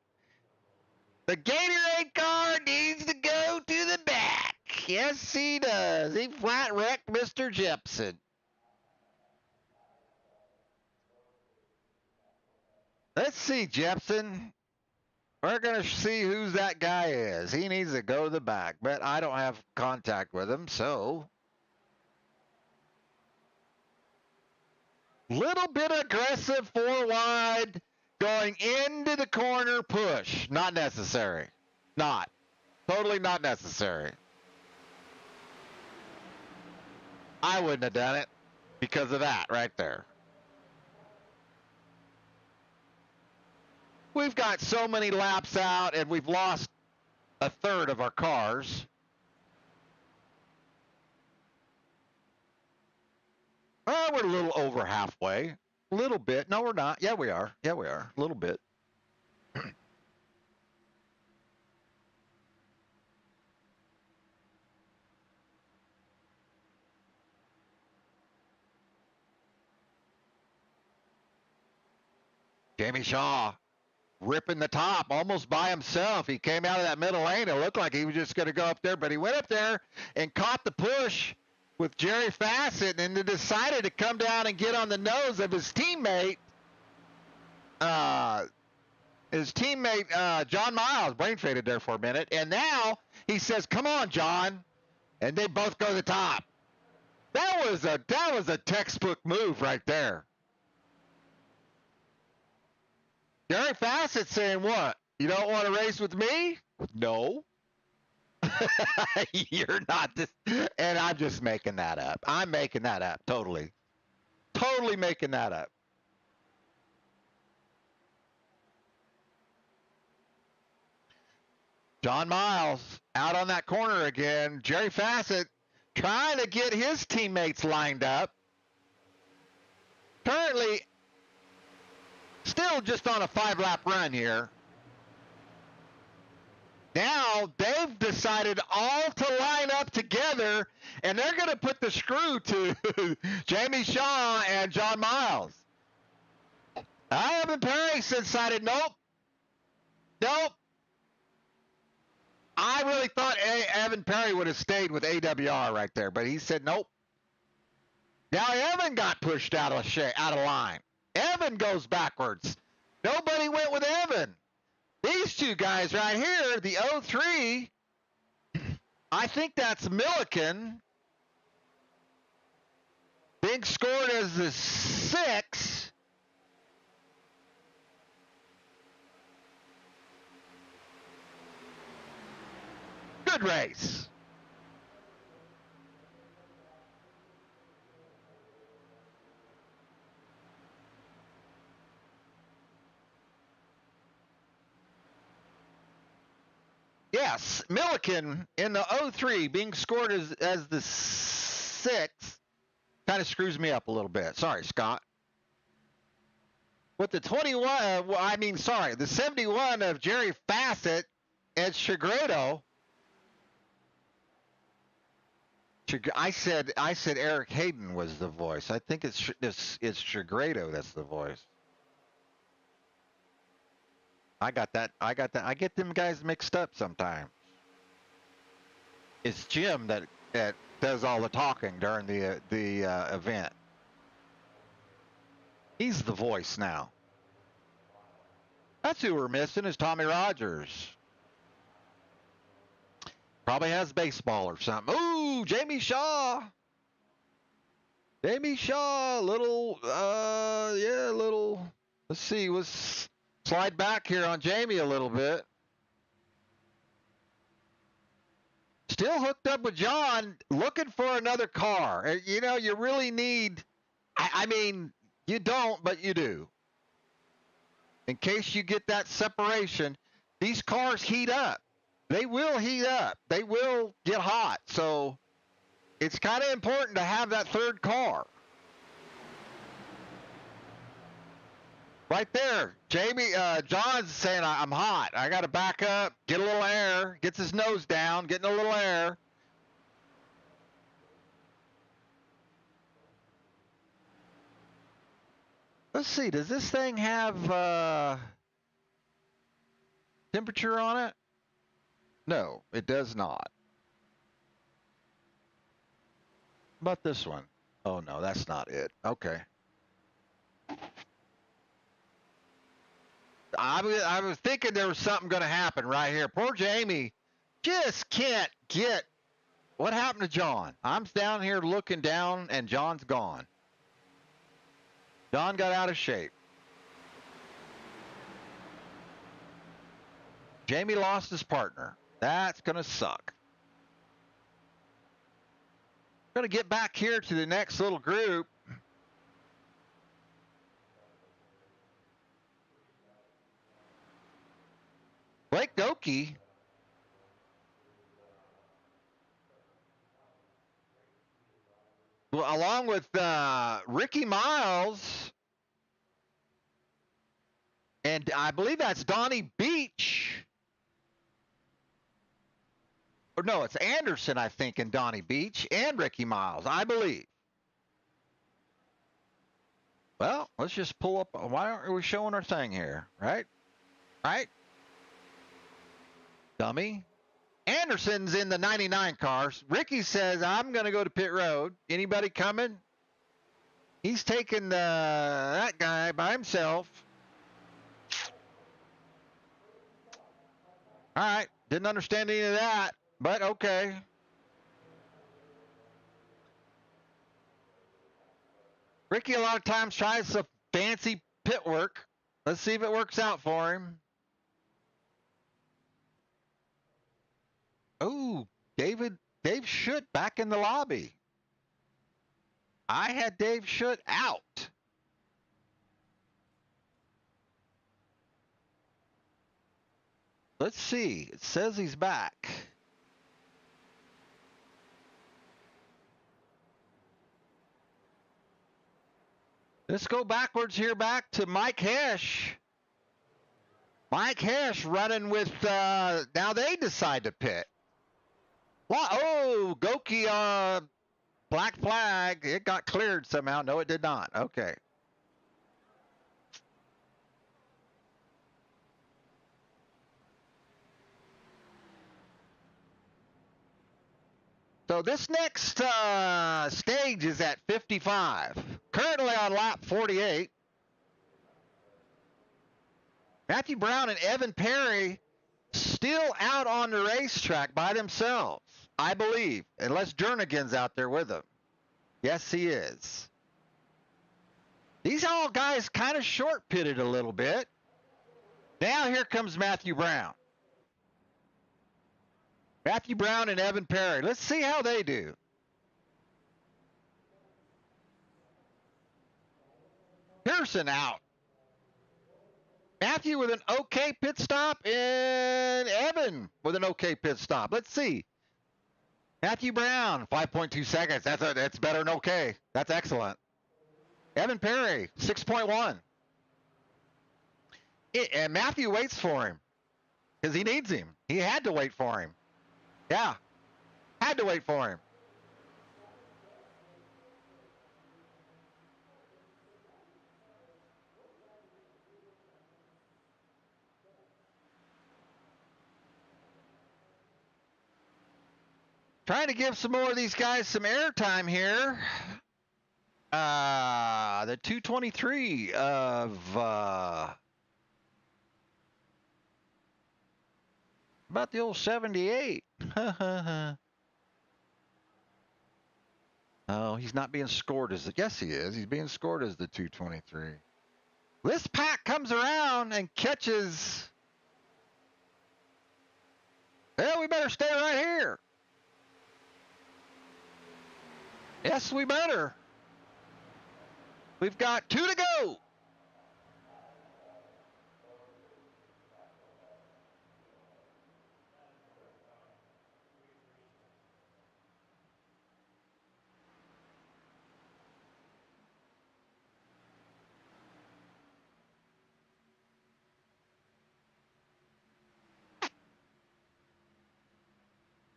The Gatorade car needs to go to the back. Yes, he does. He flat wrecked Mr. Jepson. Let's see, Jepson. We're going to see who that guy is. He needs to go to the back, but I don't have contact with him, so. Little bit aggressive 4 wide going into the corner push. Not necessary. Not. Totally not necessary. I wouldn't have done it because of that right there. We've got so many laps out and we've lost a third of our cars. Oh, we're a little over halfway. A little bit. No, we're not. Yeah, we are. Yeah, we are. A little bit. Jamie Shaw ripping the top almost by himself. He came out of that middle lane. It looked like he was just going to go up there, but he went up there and caught the push with Jerry Fassett and then decided to come down and get on the nose of his teammate. his teammate John Miles brain faded there for a minute, and now he says, "Come on, John," and they both go to the top. That was a textbook move right there. Gary Fassett saying what? You don't want to race with me? No. You're not this, and I'm just making that up. I'm making that up, totally making that up. John Miles out on that corner again. Jerry Fassett trying to get his teammates lined up. Currently, still just on a 5-lap run here. Now they've decided all to line up together, and they're going to put the screw to Jamie Shaw and John Miles. Evan Perry decided, nope. I really thought Evan Perry would have stayed with AWR right there, but he said nope. Now Evan got pushed out of line. Evan goes backwards. Nobody went with Evan. These two guys right here, the 03, I think that's Milliken being scored as the 6. Good race. Yes, Milliken in the 03 being scored as the 6 kind of screws me up a little bit. Sorry, Scott. With the 21, the 71 of Jerry Fassett and Chigredo. I said Eric Hayden was the voice. I think it's Chigredo that's the voice. I got that. I get them guys mixed up sometimes. It's Jim that does all the talking during the event. He's the voice now. That's who we're missing is Tommy Rogers. Probably has baseball or something. Ooh, Jamie Shaw. Little. Let's see. Let's slide back here on Jamie a little bit. Still hooked up with John, looking for another car. You know, you really need. I mean, you don't, but you do. In case you get that separation, these cars heat up. They will heat up. They will get hot. So it's kind of important to have that third car. Right there. John's saying, I'm hot. I got to back up, get a little air, gets his nose down, getting a little air. Let's see. Does this thing have temperature on it? No, it does not. How about this one? Oh, no, that's not it. Okay. I was thinking there was something going to happen right here. Poor Jamie just can't get. What happened to John? I'm down here looking down, and John's gone. John got out of shape. Jamie lost his partner. That's going to suck. Going to get back here to the next little group. Blake Doki. Well, along with Ricky Miles. And I believe that's Donnie Beach. Or no, it's Anderson, I think, and Donnie Beach and Ricky Miles, I believe. Well, let's just pull up. Why aren't we showing our thing here? Right? Right? Dummy. Anderson's in the 99 cars. Ricky says, I'm going to go to pit road. Anybody coming? He's taking that guy by himself. All right. Didn't understand any of that, but okay. Ricky a lot of times tries some fancy pit work. Let's see if it works out for him. Oh, Dave Schutt back in the lobby. I had Dave Schutt out. Let's see. It says he's back. Let's go backwards here back to Mike Hesh. Mike Hesh running with, now they decide to pit. Oh, Goki, black flag. It got cleared somehow. No, it did not. Okay. So this next stage is at 55. Currently on lap 48. Matthew Brown and Evan Perry still out on the racetrack by themselves, I believe, unless Jernigan's out there with them. Yes, he is. These all guys kind of short pitted a little bit. Now here comes Matthew Brown. Matthew Brown and Evan Perry. Let's see how they do. Pearson out. Matthew with an okay pit stop and Evan with an okay pit stop. Let's see. Matthew Brown, 5.2 seconds. That's better than okay. That's excellent. Evan Perry, 6.1. And Matthew waits for him because he needs him. He had to wait for him. Yeah, had to wait for him. Trying to give some more of these guys some airtime here. The 223 of about the old 78. Oh, he's not being scored as the, yes he is. He's being scored as the 223. This pack comes around and catches. Well, we better stay right here. Yes, we better. We've got 2 to go.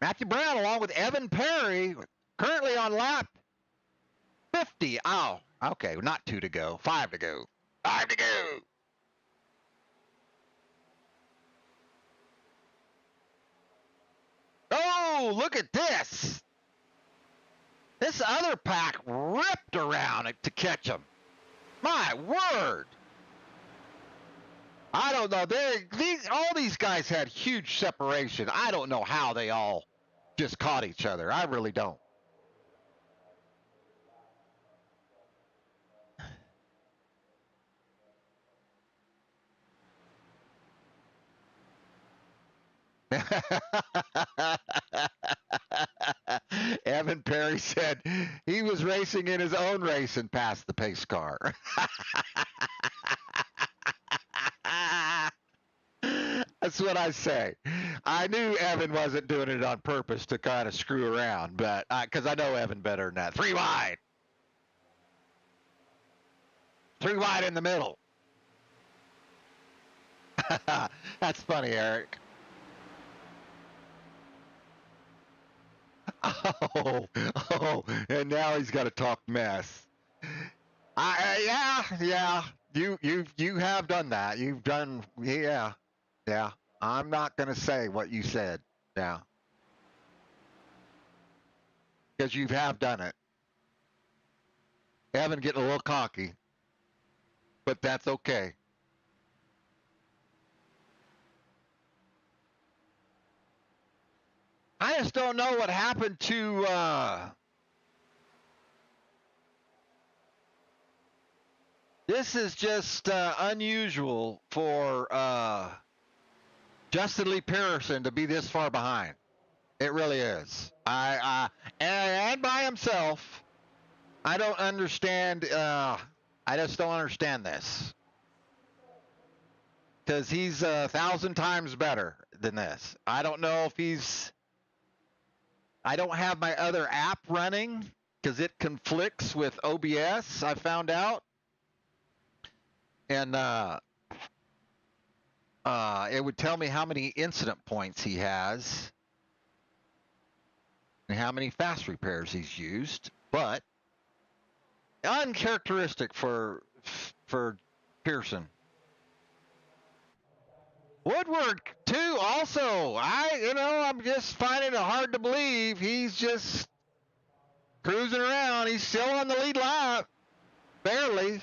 Matthew Brown along with Evan Perry currently on lap 50. Oh, okay, not 2 to go, 5 to go. 5 to go. Oh, look at this. This other pack ripped around to catch him. My word. I don't know. All these guys had huge separation. I don't know how they all just caught each other. I really don't. Evan Perry said he was racing in his own race and passed the pace car. That's what I say. I knew Evan wasn't doing it on purpose to kind of screw around, but because I know Evan better than that. 3 wide. 3 wide in the middle. That's funny, Eric. Oh, and now he's got to talk mess. Yeah. You have done that. You've done, yeah. I'm not gonna say what you said now, because you have done it. Evan getting a little cocky, but that's okay. I just don't know what happened to this is just unusual for Justin Lee Pearson to be this far behind. It really is. And by himself. I don't understand. I just don't understand this because he's 1,000 times better than this. I don't know if he's. I don't have my other app running because it conflicts with OBS. I found out, and it would tell me how many incident points he has and how many fast repairs he's used, but uncharacteristic for Pearson. Woodward too. Also, I'm just finding it hard to believe he's just cruising around. He's still on the lead lap, barely.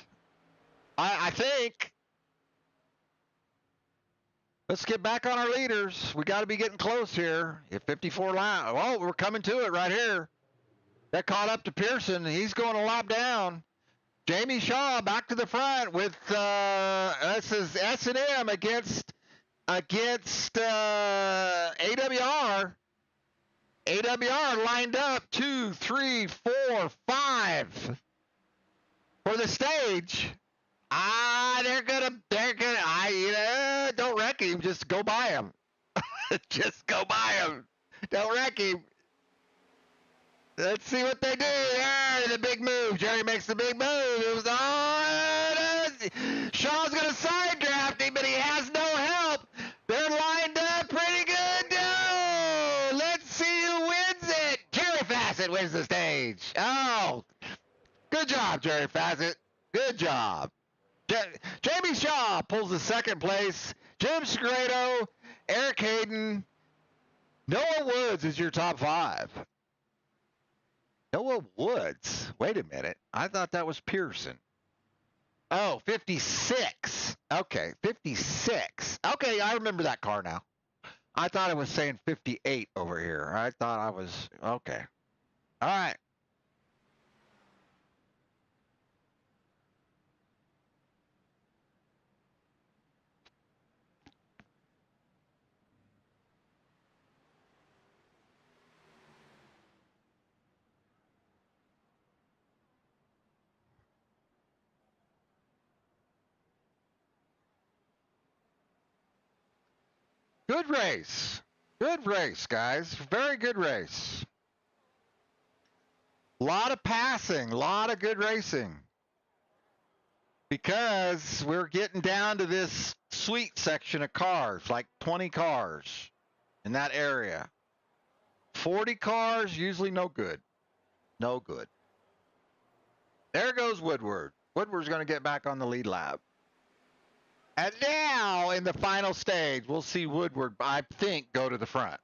I think. Let's get back on our leaders. We got to be getting close here. At 54 laps. Oh, we're coming to it right here. That caught up to Pearson. He's going a lap down. Jamie Shaw back to the front with this is S&M against AWR. AWR lined up 2, 3, 4, 5 for the stage. They're gonna. Don't wreck him. Just go by him. Just go by him. Don't wreck him. Let's see what they do. There, the big move. Jerry makes the big move. It was Shaw's going to side draft him, but he has no help. They're lined up pretty good. Oh, let's see who wins it. Jerry Fassett wins the stage. Oh, good job, Jerry Fassett. Good job. Jamie Shaw pulls the second place. Jim Segredo, Eric Hayden, Noah Woods is your top 5. Noah Woods. Wait a minute. I thought that was Pearson. Oh, 56. Okay, 56. Okay, I remember that car now. I thought it was saying 58 over here. I thought I was... Okay. All right. Good race. Good race, guys. Very good race. A lot of passing, a lot of good racing. Because we're getting down to this sweet section of cars, like 20 cars in that area. 40 cars, usually no good. No good. There goes Woodward. Woodward's going to get back on the lead lap. And now, in the final stage, we'll see Woodward, I think, go to the front.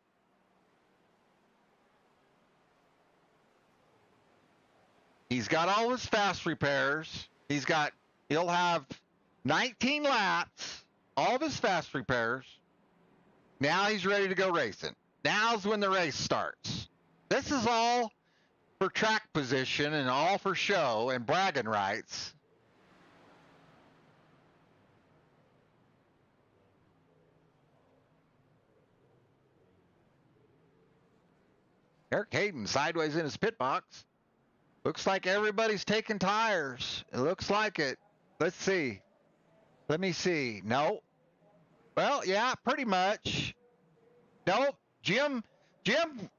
He's got all his fast repairs. He'll have 19 laps, all of his fast repairs. Now he's ready to go racing. Now's when the race starts. This is all for track position and all for show and bragging rights. Eric Hayden sideways in his pit box. Looks like everybody's taking tires. It looks like it. Let's see. Let me see. No. Well, yeah, pretty much. Nope. Jim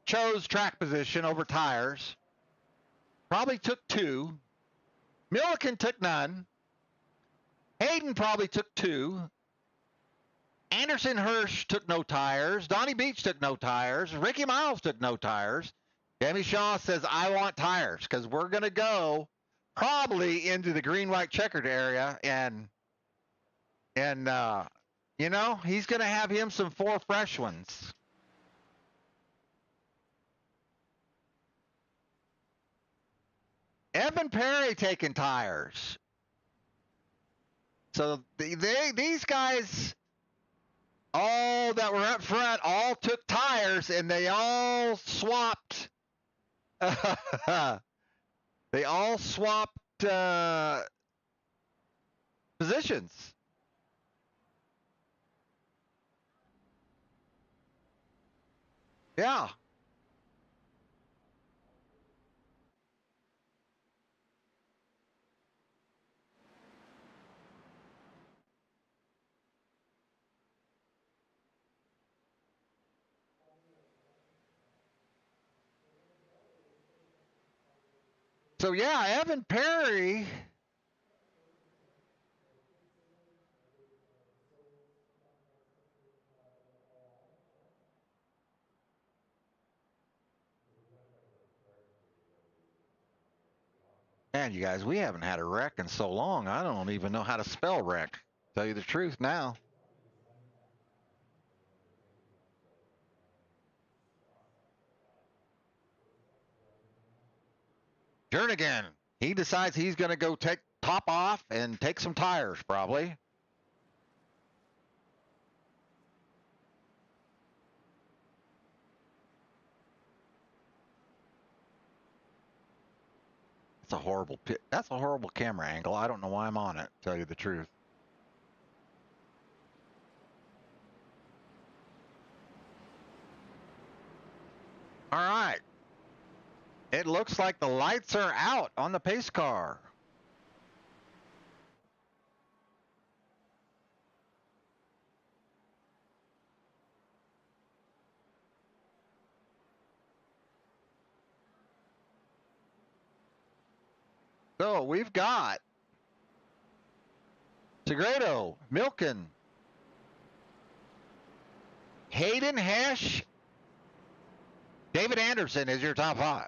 chose track position over tires. Probably took 2. Milliken took none. Hayden probably took 2. Anderson Hirsch took no tires. Donnie Beach took no tires. Ricky Miles took no tires. Jamie Shaw says, I want tires because we're going to go probably into the green-white checkered area. And he's going to have him some 4 fresh ones. Evan Perry taking tires. So these guys... all that were up front all took tires and they all swapped. They all swapped positions. Yeah. So yeah, Evan Perry. Man, you guys, we haven't had a wreck in so long. I don't even know how to spell wreck. Tell you the truth now. Jernigan, he decides he's going to go take top off and take some tires, probably. That's a horrible camera angle. I don't know why I'm on it, to tell you the truth. All right. It looks like the lights are out on the pace car. So we've got Segredo, Milken, Hayden Hesh, David Anderson is your top 5.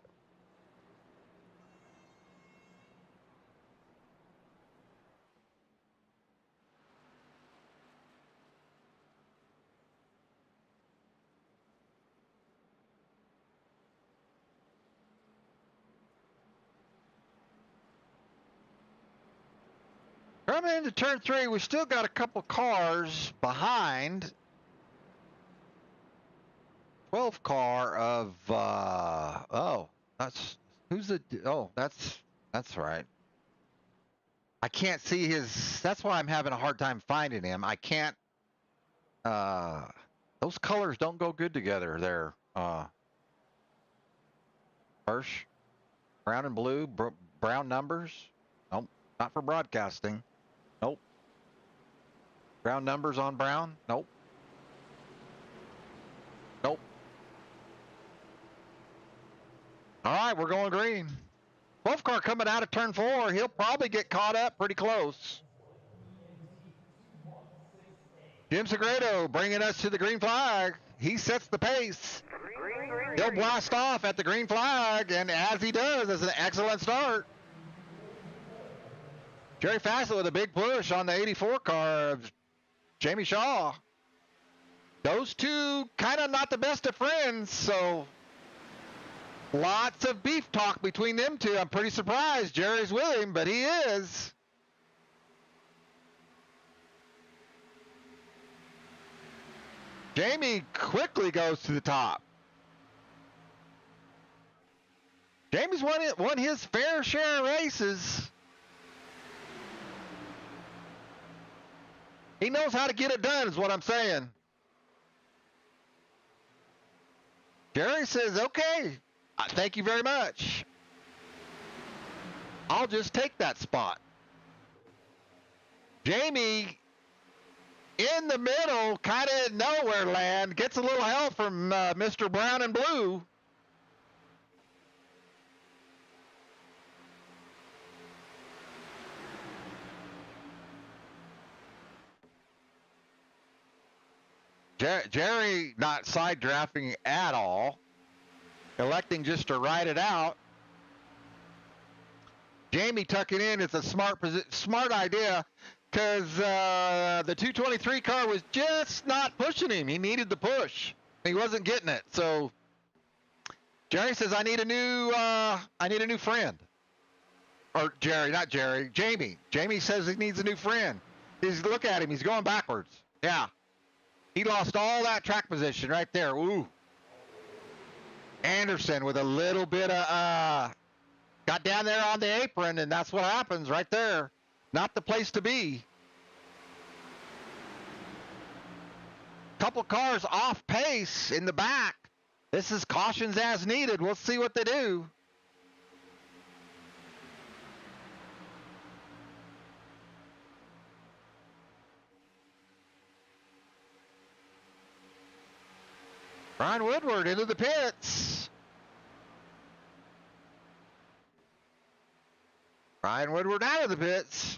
Coming into turn 3, we still got a couple cars behind. 12 car of, that's right. I can't see that's why I'm having a hard time finding him. I can't, those colors don't go good together there. Hirsch, brown and blue, brown numbers. Nope, not for broadcasting. Nope. Brown numbers on brown? Nope. Nope. All right, we're going green. 12 car coming out of turn 4. He'll probably get caught up pretty close. Jim Segredo bringing us to the green flag. He sets the pace. He'll blast off at the green flag, and as he does, it's an excellent start. Jerry Fassett with a big push on the 84 car of Jamie Shaw. Those two kind of not the best of friends, so lots of beef talk between them two. I'm pretty surprised Jerry's with him, but he is. Jamie quickly goes to the top. Jamie's won his fair share of races. He knows how to get it done, is what I'm saying. Jerry says, okay, thank you very much. I'll just take that spot. Jamie, in the middle, kind of nowhere land, gets a little help from Mr. Brown and Blue. Jerry not side drafting at all, electing just to ride it out. Jamie tucking in is a smart idea because the 223 car was just not pushing him. He needed the push. He wasn't getting it. So Jerry says, I need a new friend. Or Jerry, not Jerry, Jamie. Jamie says he needs a new friend. Look at him. He's going backwards. Yeah. He lost all that track position right there. Ooh. Anderson with a little bit of, got down there on the apron, and that's what happens right there. Not the place to be. Couple cars off pace in the back. This is cautions as needed. We'll see what they do. Brian Woodward into the pits. Brian Woodward out of the pits.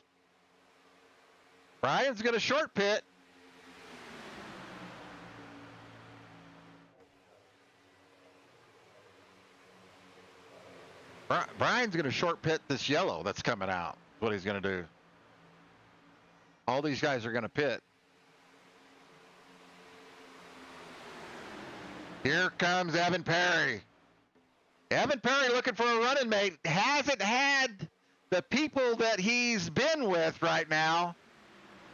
Brian's going to short pit. Brian's going to short pit this yellow that's coming out. That's what he's going to do. All these guys are going to pit. Here comes Evan Perry. Evan Perry looking for a running mate. Hasn't had the people that he's been with right now.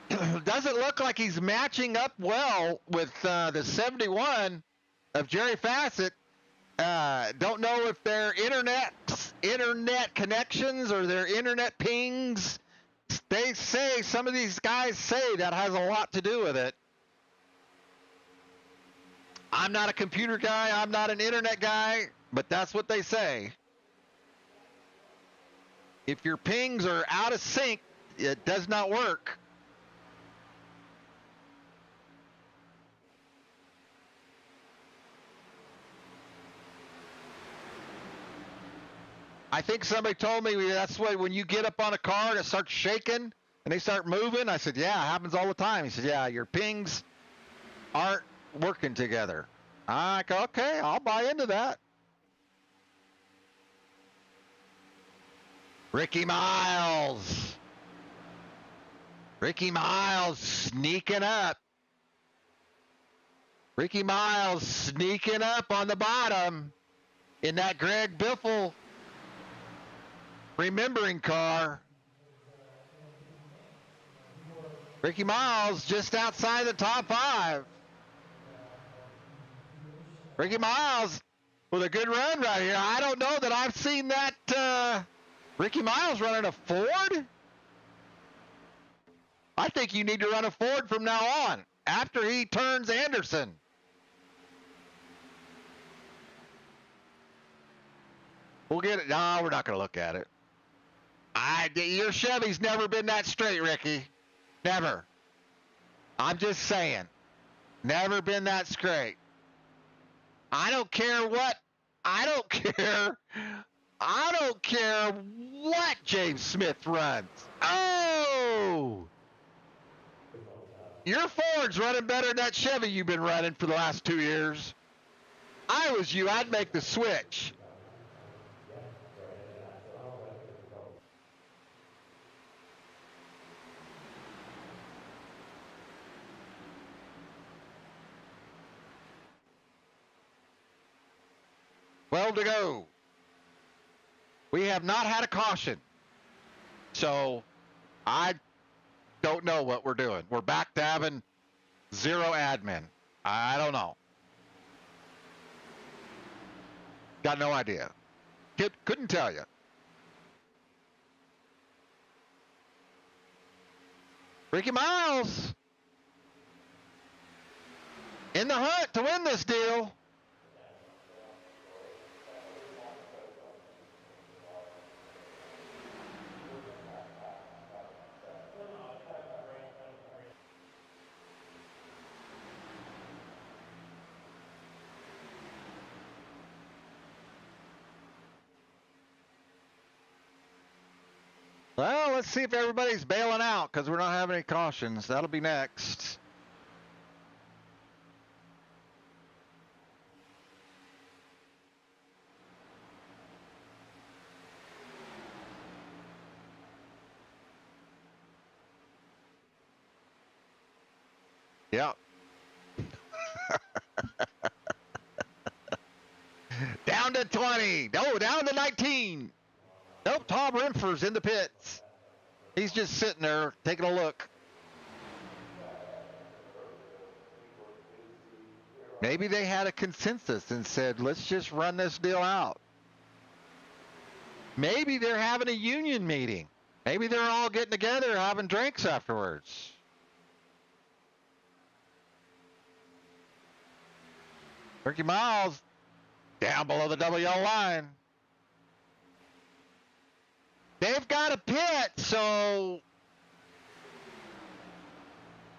Doesn't look like he's matching up well with the 71 of Jerry Fassett. Don't know if their internet connections or their internet pings. They say, some of these guys say that has a lot to do with it. I'm not a computer guy. I'm not an internet guy, but that's what they say. If your pings are out of sync, it does not work. I think somebody told me that's why when you get up on a car and it starts shaking and they start moving. I said, yeah, it happens all the time. He said, yeah, your pings aren't working together. I'm like, okay, I'll buy into that. Ricky Miles. Ricky Miles sneaking up. Ricky Miles sneaking up on the bottom in that Greg Biffle remembering car. Ricky Miles just outside the top 5. Ricky Miles with a good run right here. I don't know that I've seen that Ricky Miles running a Ford. I think you need to run a Ford from now on after he turns Anderson. We'll get it. No, we're not going to look at it. Your Chevy's never been that straight, Ricky. Never. I'm just saying. Never been that straight. I don't care what. I don't care. I don't care what James Smith runs. Oh! Your Ford's running better than that Chevy you've been running for the last 2 years. I was you, I'd make the switch. Well to go. We have not had a caution. So I don't know what we're doing. We're back to having 0 admin. I don't know. Got no idea. Couldn't tell you. Ricky Miles in the hunt to win this deal. Well, let's see if everybody's bailing out because we're not having any cautions. That'll be next. Yep. Down to 20. No, down to 19. Nope, Tom Renfre's in the pits. He's just sitting there taking a look. Maybe they had a consensus and said, let's just run this deal out. Maybe they're having a union meeting. Maybe they're all getting together having drinks afterwards. Ricky Miles down below the double yellow line. They've got a pit, so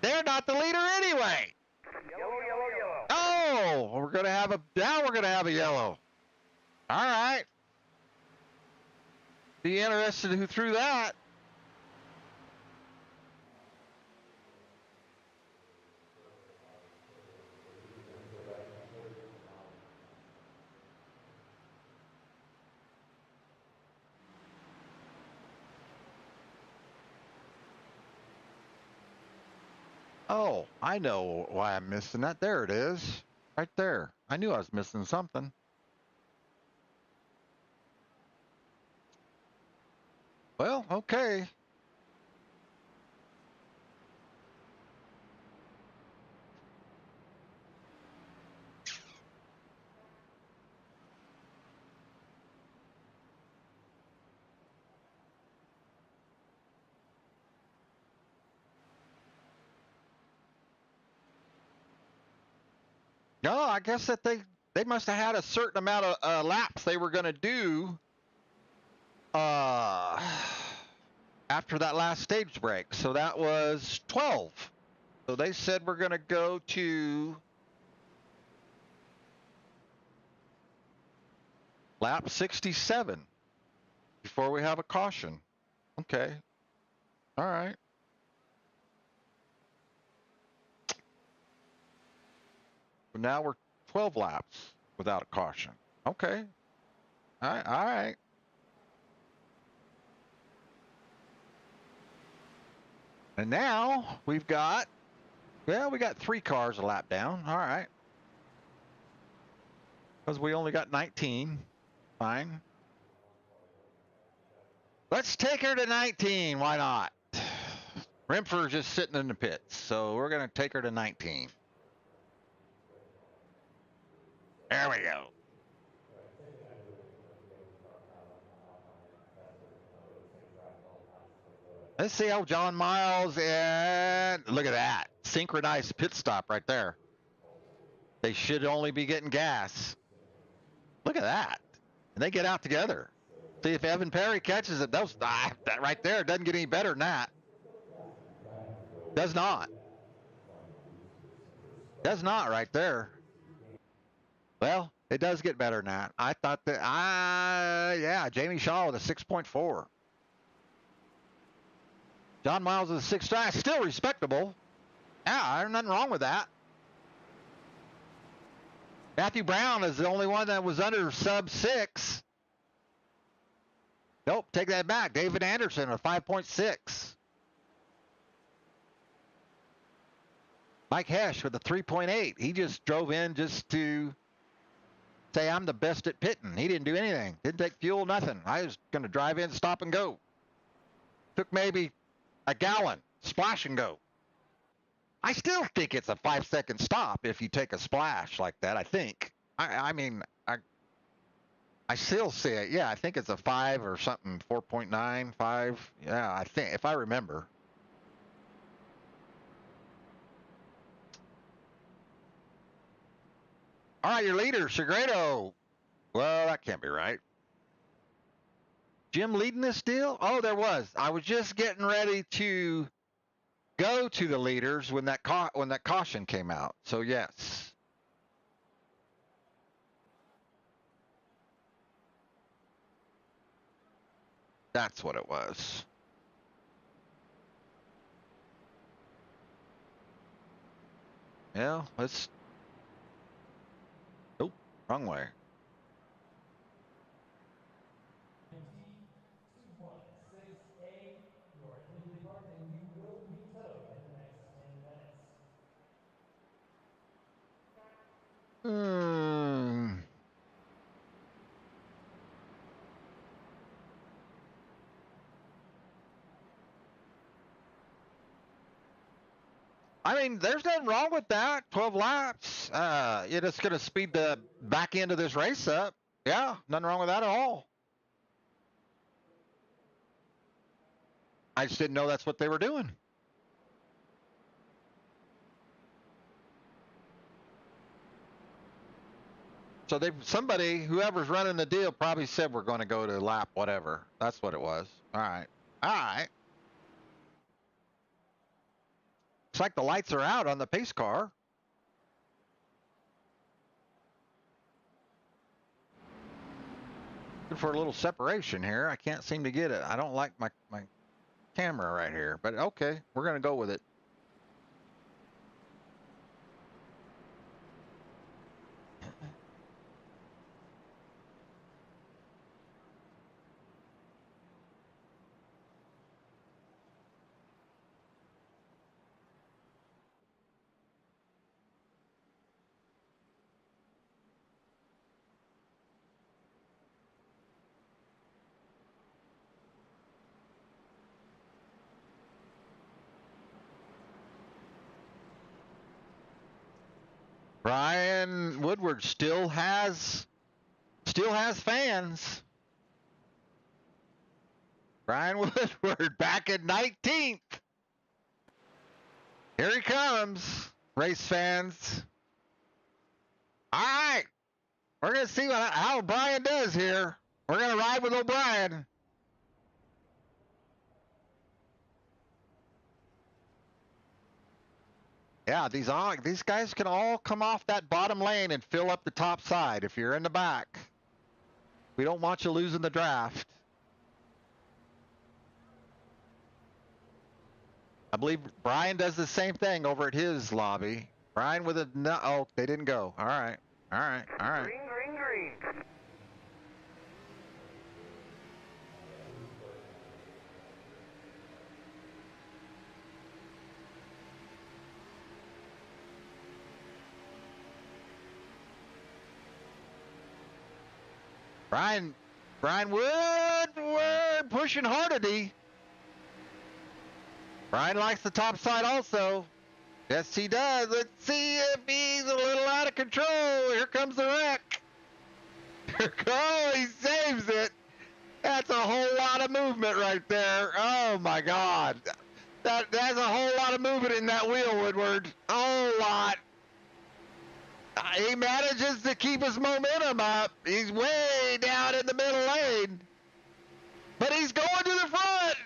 they're not the leader anyway. Yellow, yellow, yellow. Oh, we're gonna have a yellow. All right. Be interested who threw that. Oh, I know why I'm missing that. There it is. Right there. I knew I was missing something. Well, okay. No, I guess that they must have had a certain amount of laps they were going to do after that last stage break. So that was 12. So they said we're going to go to lap 67 before we have a caution. Okay. All right. But now we're 12 laps without a caution. Okay. All right. All right. And now we've got, well, we got 3 cars a lap down. All right. Because we only got 19. Fine. Let's take her to 19. Why not? Renfre's just sitting in the pits. So we're going to take her to 19. There we go. Let's see how John Miles, and look at that. Synchronized pit stop right there. They should only be getting gas. Look at that. And they get out together. See if Evan Perry catches it. That right there doesn't get any better than that. Does not. Does not right there. Well, it does get better than that. I thought that, yeah, Jamie Shaw with a 6.4. John Miles with a 6.5. Still respectable. Yeah, there's nothing wrong with that. Matthew Brown is the only one that was under sub 6. Nope, take that back. David Anderson, a 5.6. Mike Hesh with a 3.8. He just drove in just to say, I'm the best at pitting. He didn't do anything. Didn't take fuel, nothing. I was going to drive in, stop and go. Took maybe a gallon, splash and go. I still think it's a 5-second stop if you take a splash like that, I think. I mean, I still see it. Yeah, I think it's a 5 or something, 4.9, 5. Yeah, I think, if I remember. All right, your leader, Segredo. Well, that can't be right. Jim leading this deal? Oh, there was. I was just getting ready to go to the leaders when that caution came out. So yes. That's what it was. Yeah, let's. Nope, wrong way. I mean, there's nothing wrong with that. 12 laps. nice. It's going to speed the back end of this race up. Yeah, nothing wrong with that at all. I just didn't know that's what they were doing. So whoever's running the deal probably said we're going to go to lap whatever. That's what it was. All right. All right. It's like the lights are out on the pace car. Good for a little separation here. I can't seem to get it. I don't like my camera right here, but okay, we're going to go with it. Brian Woodward still has fans. Brian Woodward back at 19th. Here he comes, race fans. All right, we're gonna see how Brian does here. We're gonna ride with O'Brien. Yeah, these guys can all come off that bottom lane and fill up the top side if you're in the back. We don't want you losing the draft. I believe Brian does the same thing over at his lobby. Brian with a no. Oh, they didn't go. All right. All right. All right. Green, green, green. Brian Woodward pushing Hardity. Brian likes the top side also. Yes, he does. Let's see if he's a little out of control. Here comes the wreck. Oh, he saves it. That's a whole lot of movement right there. Oh my God. That's a whole lot of movement in that wheel, Woodward. A whole lot. He manages to keep his momentum up. He's way down in the middle lane. But he's going to the front.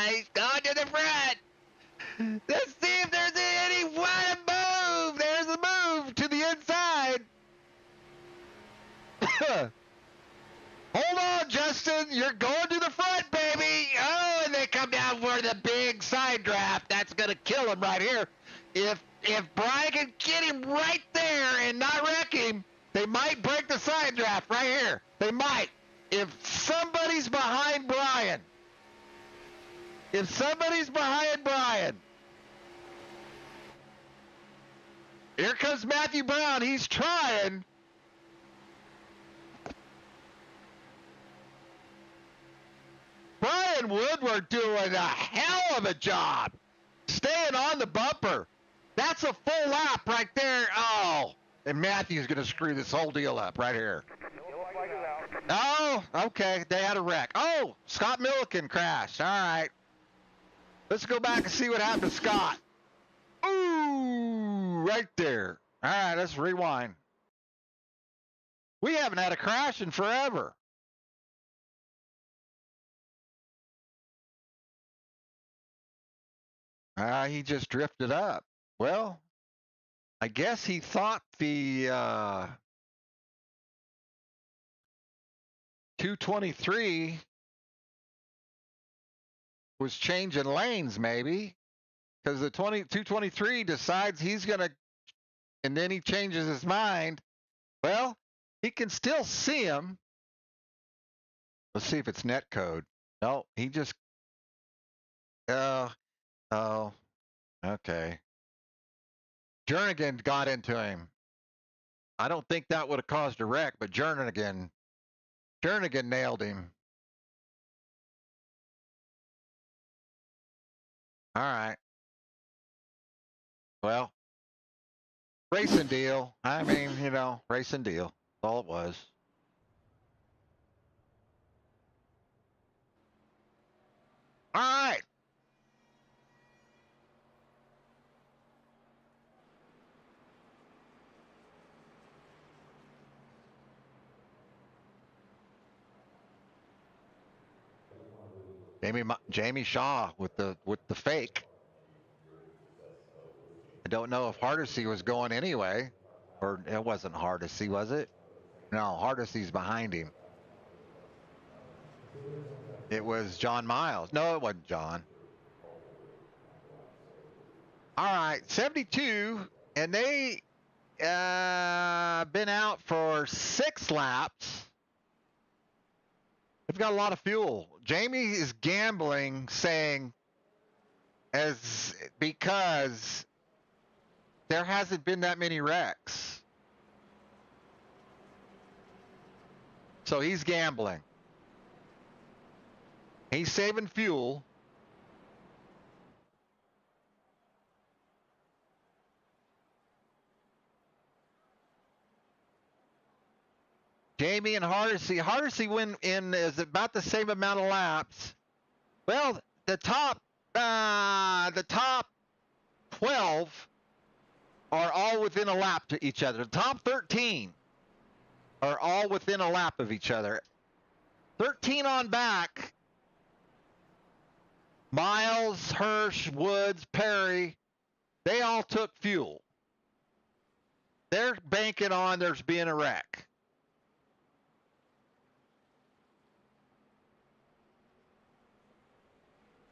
He's going to the front. Let's see if there's any one move. There's a move to the inside. Hold on, Justin. You're going to the front, baby. Oh, and they come down for the big side draft. That's going to kill him right here. If Brian can get him right there and not wreck him, they might break the side draft right here. They might. If somebody's behind Brian. If somebody's behind Brian. Here comes Matthew Brown. He's trying. Brian Woodward doing a hell of a job. Staying on the bumper. That's a full lap right there. Oh, and Matthew's going to screw this whole deal up right here. Oh, okay. They had a wreck. Oh, Scott Milliken crashed. All right. Let's go back and see what happened to Scott. Ooh, right there. All right, let's rewind. We haven't had a crash in forever. He just drifted up. Well, I guess he thought the 223 was changing lanes, maybe, because the 223 decides he's going to, and then he changes his mind. Well, he can still see him. Let's see if it's net code. No, he just, oh, okay. Jernigan got into him. I don't think that would have caused a wreck, but Jernigan nailed him. All right. Well, Racing deal. I mean, racing deal. That's all it was. All right. Jamie Shaw with the fake. I don't know if Hardesty was going anyway, or it wasn't Hardesty, was it? No, Hardesty's behind him. It was John Miles. No, it wasn't John. All right, 72, and they been out for 6 laps. They've got a lot of fuel. Jamie is gambling, saying because there hasn't been that many wrecks. So he's gambling. He's saving fuel. Jamie and Hardesty. Hardesty went in is about the same amount of laps. Well, the top 12 are all within a lap to each other. The top 13 are all within a lap of each other. 13 on back. Miles, Hirsch, Woods, Perry, they all took fuel. They're banking on there's being a wreck.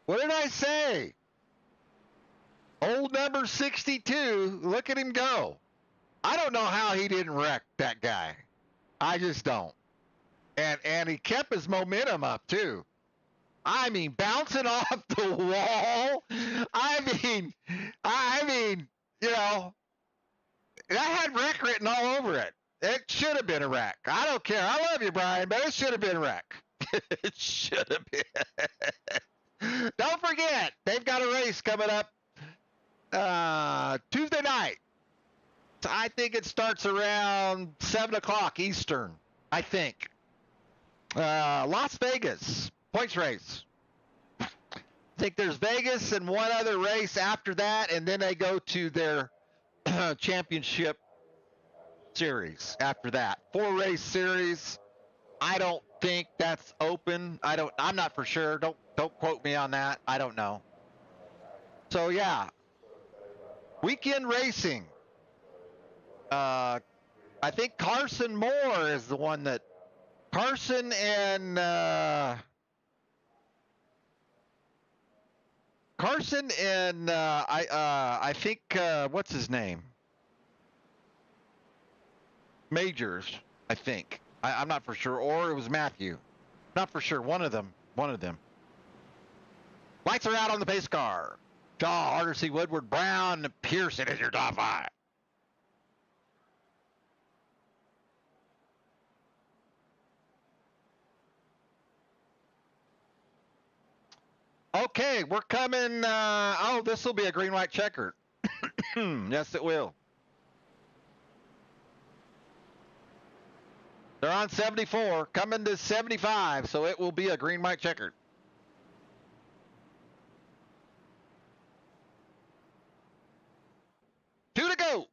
What did I say? Old number 62, look at him go. I don't know how he didn't wreck that guy. I just don't. And he kept his momentum up too. I mean, bouncing off the wall. I mean, that had wreck written all over it. It should have been a wreck. I don't care. I love you, Brian, but it should have been a wreck. It should have been. Don't forget, they've got a race coming up Tuesday night. I think it starts around 7 o'clock Eastern, I think. Las Vegas, points race. I think there's Vegas and one other race after that, and then they go to their championship series after that. 4-race series. I don't think that's open. I'm not for sure. Don't quote me on that. I don't know. So yeah. Weekend racing. I think Carson Moore is the one that Carson and I think what's his name? Majors, I think. I'm not for sure, or it was Matthew. Not for sure. One of them. Lights are out on the pace car. Shaw, Hardesty, Woodward, Brown, Pearson is your top 5. Okay, we're coming. This will be a green, white checkered. Yes, it will. They're on 74, coming to 75, so it will be a green, white checkered. Two to go.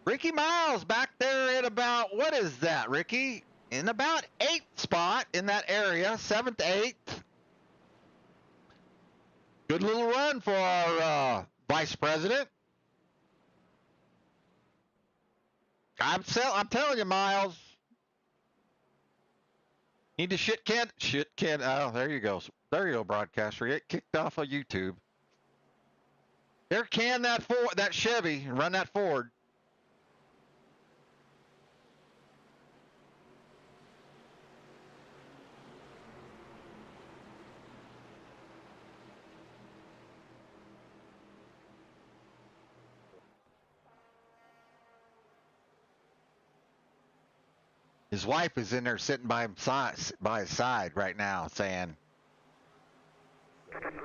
Ricky Miles back there at about, what is that, Ricky? In about 8th spot in that area, 7th, 8th. Good little run for our vice president. I'm telling you, Miles. Need to shit can. Oh, there you go. There you go, broadcaster. Get kicked off of YouTube. There can that Chevy and run that Ford. His wife is in there sitting by his side right now saying,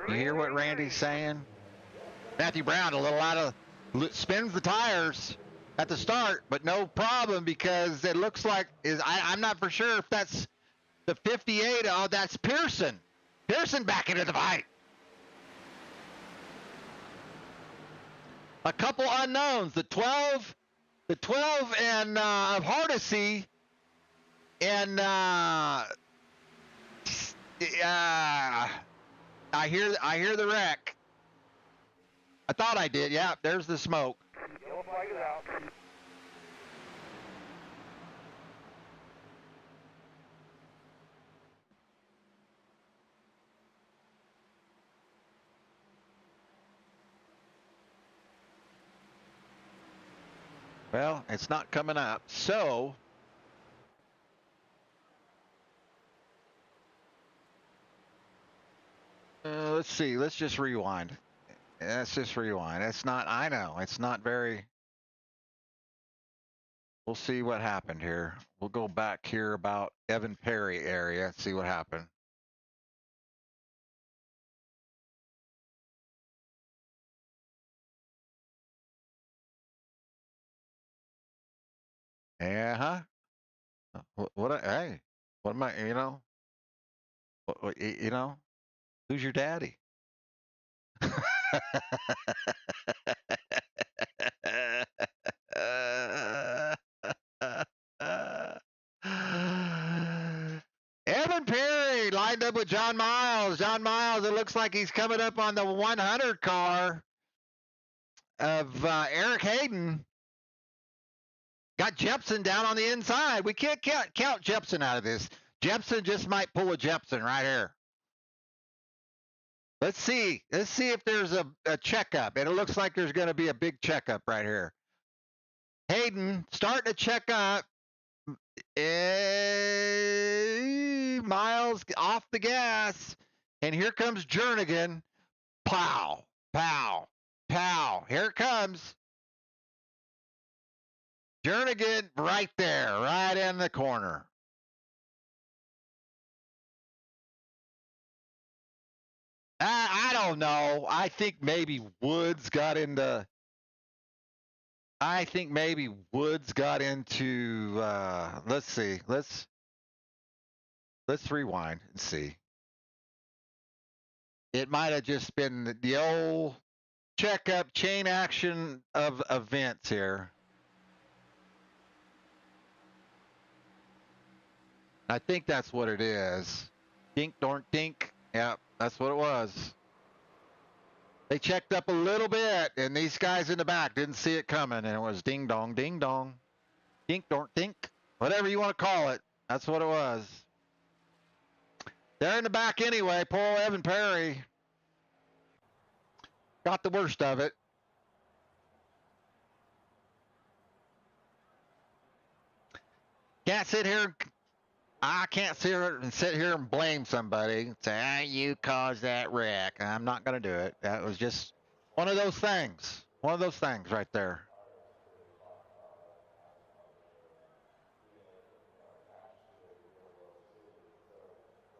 you hear what Randy's saying? Matthew Brown, a little out of, spins the tires at the start, but no problem because it looks like, I'm not for sure if that's the 58. Oh, that's Pearson. Pearson back into the fight. A couple unknowns, the 12 and of Hardesty, and I hear the wreck. I thought I did. Yeah, there's the smoke. Yellow flag is out. Well, it's not coming up. So let's see. Let's just rewind. Let's just rewind. It's not, I know, it's not very, we'll see what happened here. We'll go back here about Evan Perry area, see what happened. Yeah, huh? Hey, what am I, you know, you know, who's your daddy? Evan Perry lined up with John Miles. John Miles, it looks like he's coming up on the 100 car of Eric Hayden. Got Jepson down on the inside. We can't count Jepson out of this. Jepson just might pull a Jepson right here. Let's see. Let's see if there's a checkup. And it looks like there's going to be a big checkup right here. Hayden starting to check up. Miles off the gas. And here comes Jernigan. Pow, pow, pow. Here it comes. Jernigan right there, right in the corner. I don't know. I think maybe Woods got into. Let's see. Let's rewind and see. It might have just been the old checkup chain action of events here. I think that's what it is. Dink, dork, dink. Yep, that's what it was. They checked up a little bit, and these guys in the back didn't see it coming, and it was ding dong, ding dong. Dink, dork, dink. Whatever you want to call it. That's what it was. They're in the back anyway. Poor Evan Perry got the worst of it. Can't sit here. I can't sit here and blame somebody. Say, you caused that wreck. I'm not going to do it. That was just one of those things. One of those things right there.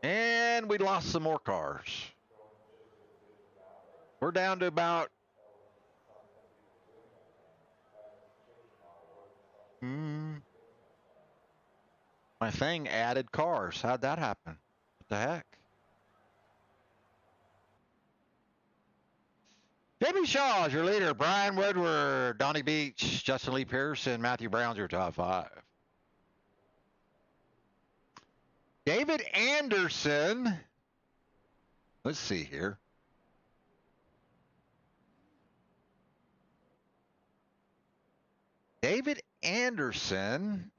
And we lost some more cars. We're down to about my thing added cars. How'd that happen? What the heck? Jamie Shaw is your leader. Brian Woodward, Donnie Beach, Justin Lee Pearson, Matthew Brown's your top 5. David Anderson. Let's see here. David Anderson.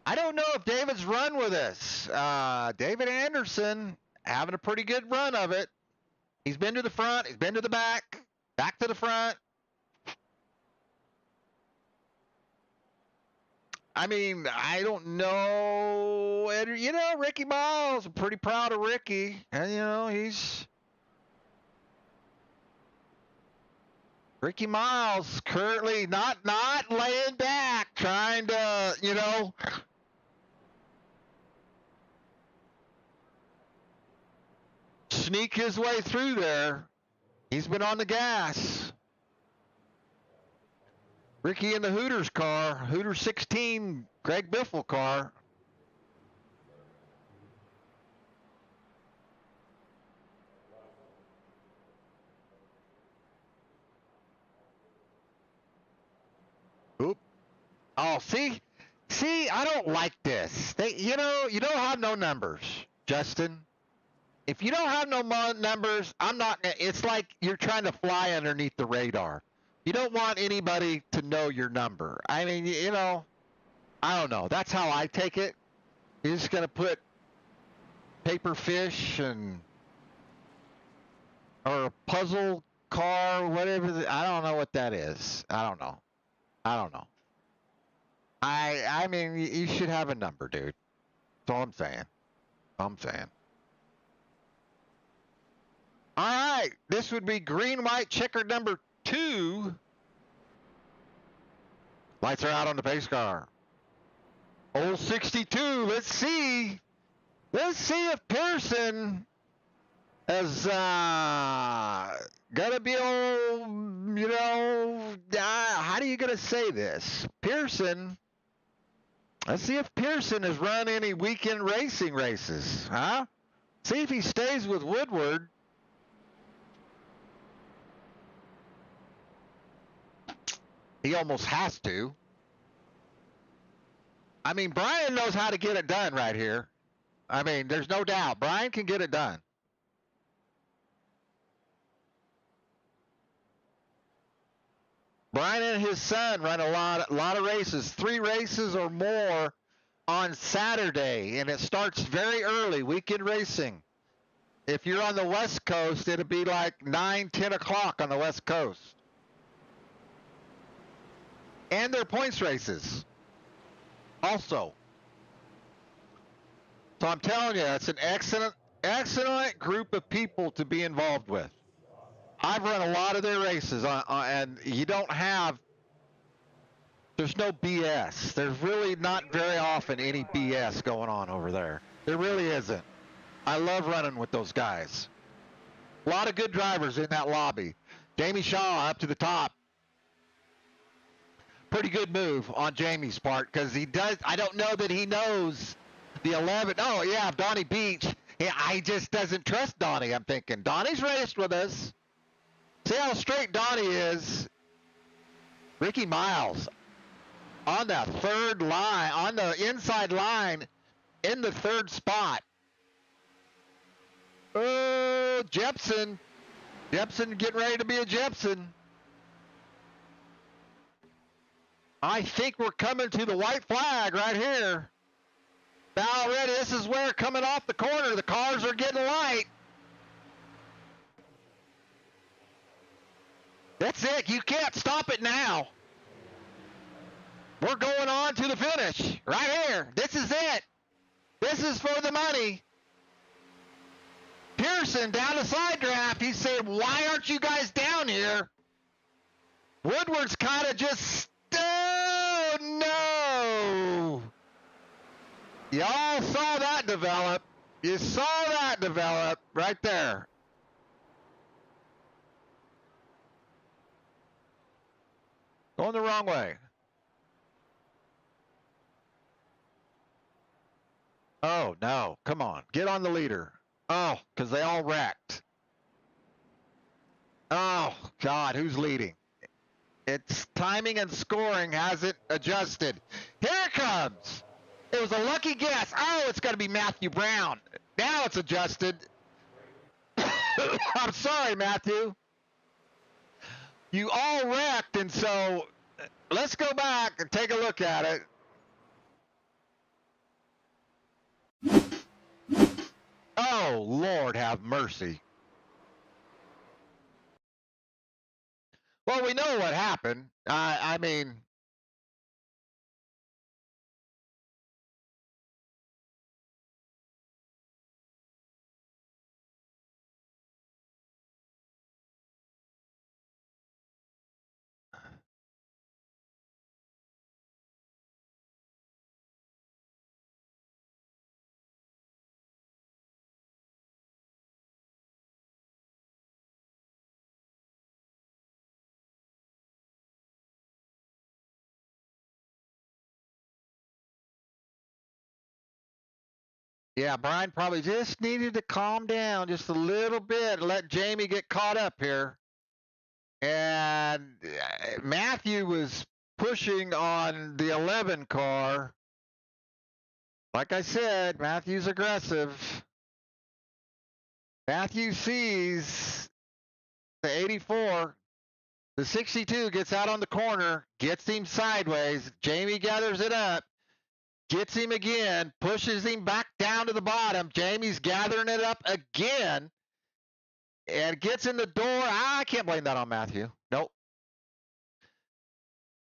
I don't know if David's run with us. David Anderson having a pretty good run of it. He's been to the front. He's been to the back. Back to the front. I mean, I don't know. You know, Ricky Miles, I'm pretty proud of Ricky. And, you know, Ricky Miles currently not laying back, trying to, you know, sneak his way through there. He's been on the gas. Ricky in the Hooters car, Hooters 16, Greg Biffle car. Oop. Oh, see, I don't like this. You don't have no numbers, Justin. If you don't have no numbers, I'm not. It's like you're trying to fly underneath the radar. You don't want anybody to know your number. I mean, I don't know. That's how I take it. You're just gonna put paper fish or a puzzle car, whatever. I don't know what that is. I don't know. I mean, you should have a number, dude. That's all I'm saying. All right, this would be green, white, checker number 2. Lights are out on the pace car. Old 62, let's see. Let's see if Pearson is gonna be old, how are you gonna say this? Pearson, let's see if Pearson has run any weekend racing races, huh? See if he stays with Woodward. He almost has to. I mean, Brian knows how to get it done right here. I mean, there's no doubt. Brian can get it done. Brian and his son run a lot of races, 3 races or more on Saturday, and it starts very early, weekend racing. If you're on the West Coast, it'll be like 9, 10 o'clock on the West Coast. And they're points races also. So I'm telling you, it's an excellent group of people to be involved with. I've run a lot of their races, and you don't have, there's no BS. There's really not very often any BS going on over there. There really isn't. I love running with those guys. A lot of good drivers in that lobby. Jamie Shaw up to the top. Pretty good move on Jamie's part, because he does, I don't know that he knows the 11. Oh, yeah, Donnie Beach. I just doesn't trust Donnie, I'm thinking. Donnie's raced with us. See how straight Donnie is. Ricky Miles on the third line, on the inside line, in the 3rd spot. Oh, Jepson. Jepson getting ready to be a Jepson. I think we're coming to the white flag right here. Now already, this is where coming off the corner, the cars are getting light. That's it. You can't stop it now. We're going on to the finish right here. This is it. This is for the money. Pearson down the side draft. He said, why aren't you guys down here? Woodward's kind of just, oh no. Y'all saw that develop. You saw that develop right there. Going the wrong way. Oh, no. Come on. Get on the leader. Oh, because they all wrecked. Oh, God. Who's leading? It's timing and scoring hasn't adjusted. Here it comes. It was a lucky guess. Oh, it's going to be Matthew Brown. Now it's adjusted. I'm sorry, Matthew. You all wrecked, and so let's go back and take a look at it. Oh, Lord have mercy. Well, we know what happened. I mean, Yeah, Brian probably just needed to calm down just a little bit, let Jamie get caught up here. And Matthew was pushing on the 11 car. Like I said, Matthew's aggressive. Matthew sees the 84. The 62 gets out on the corner, gets him sideways. Jamie gathers it up, gets him again, pushes him back down to the bottom. Jamie's gathering it up again and gets in the door. I can't blame that on Matthew. Nope.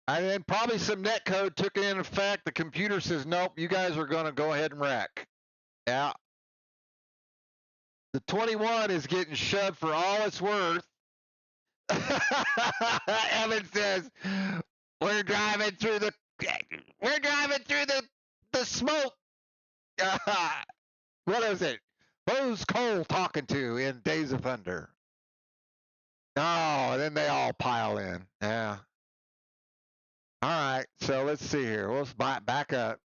And then probably some net code took it in effect. The computer says, nope, you guys are going to go ahead and wreck. Yeah. The 21 is getting shoved for all it's worth. Evan says, we're driving through the smoke. What is it? Who's Cole talking to in Days of Thunder? Oh, and then they all pile in. Yeah. All right, so let's see here. Let's back up.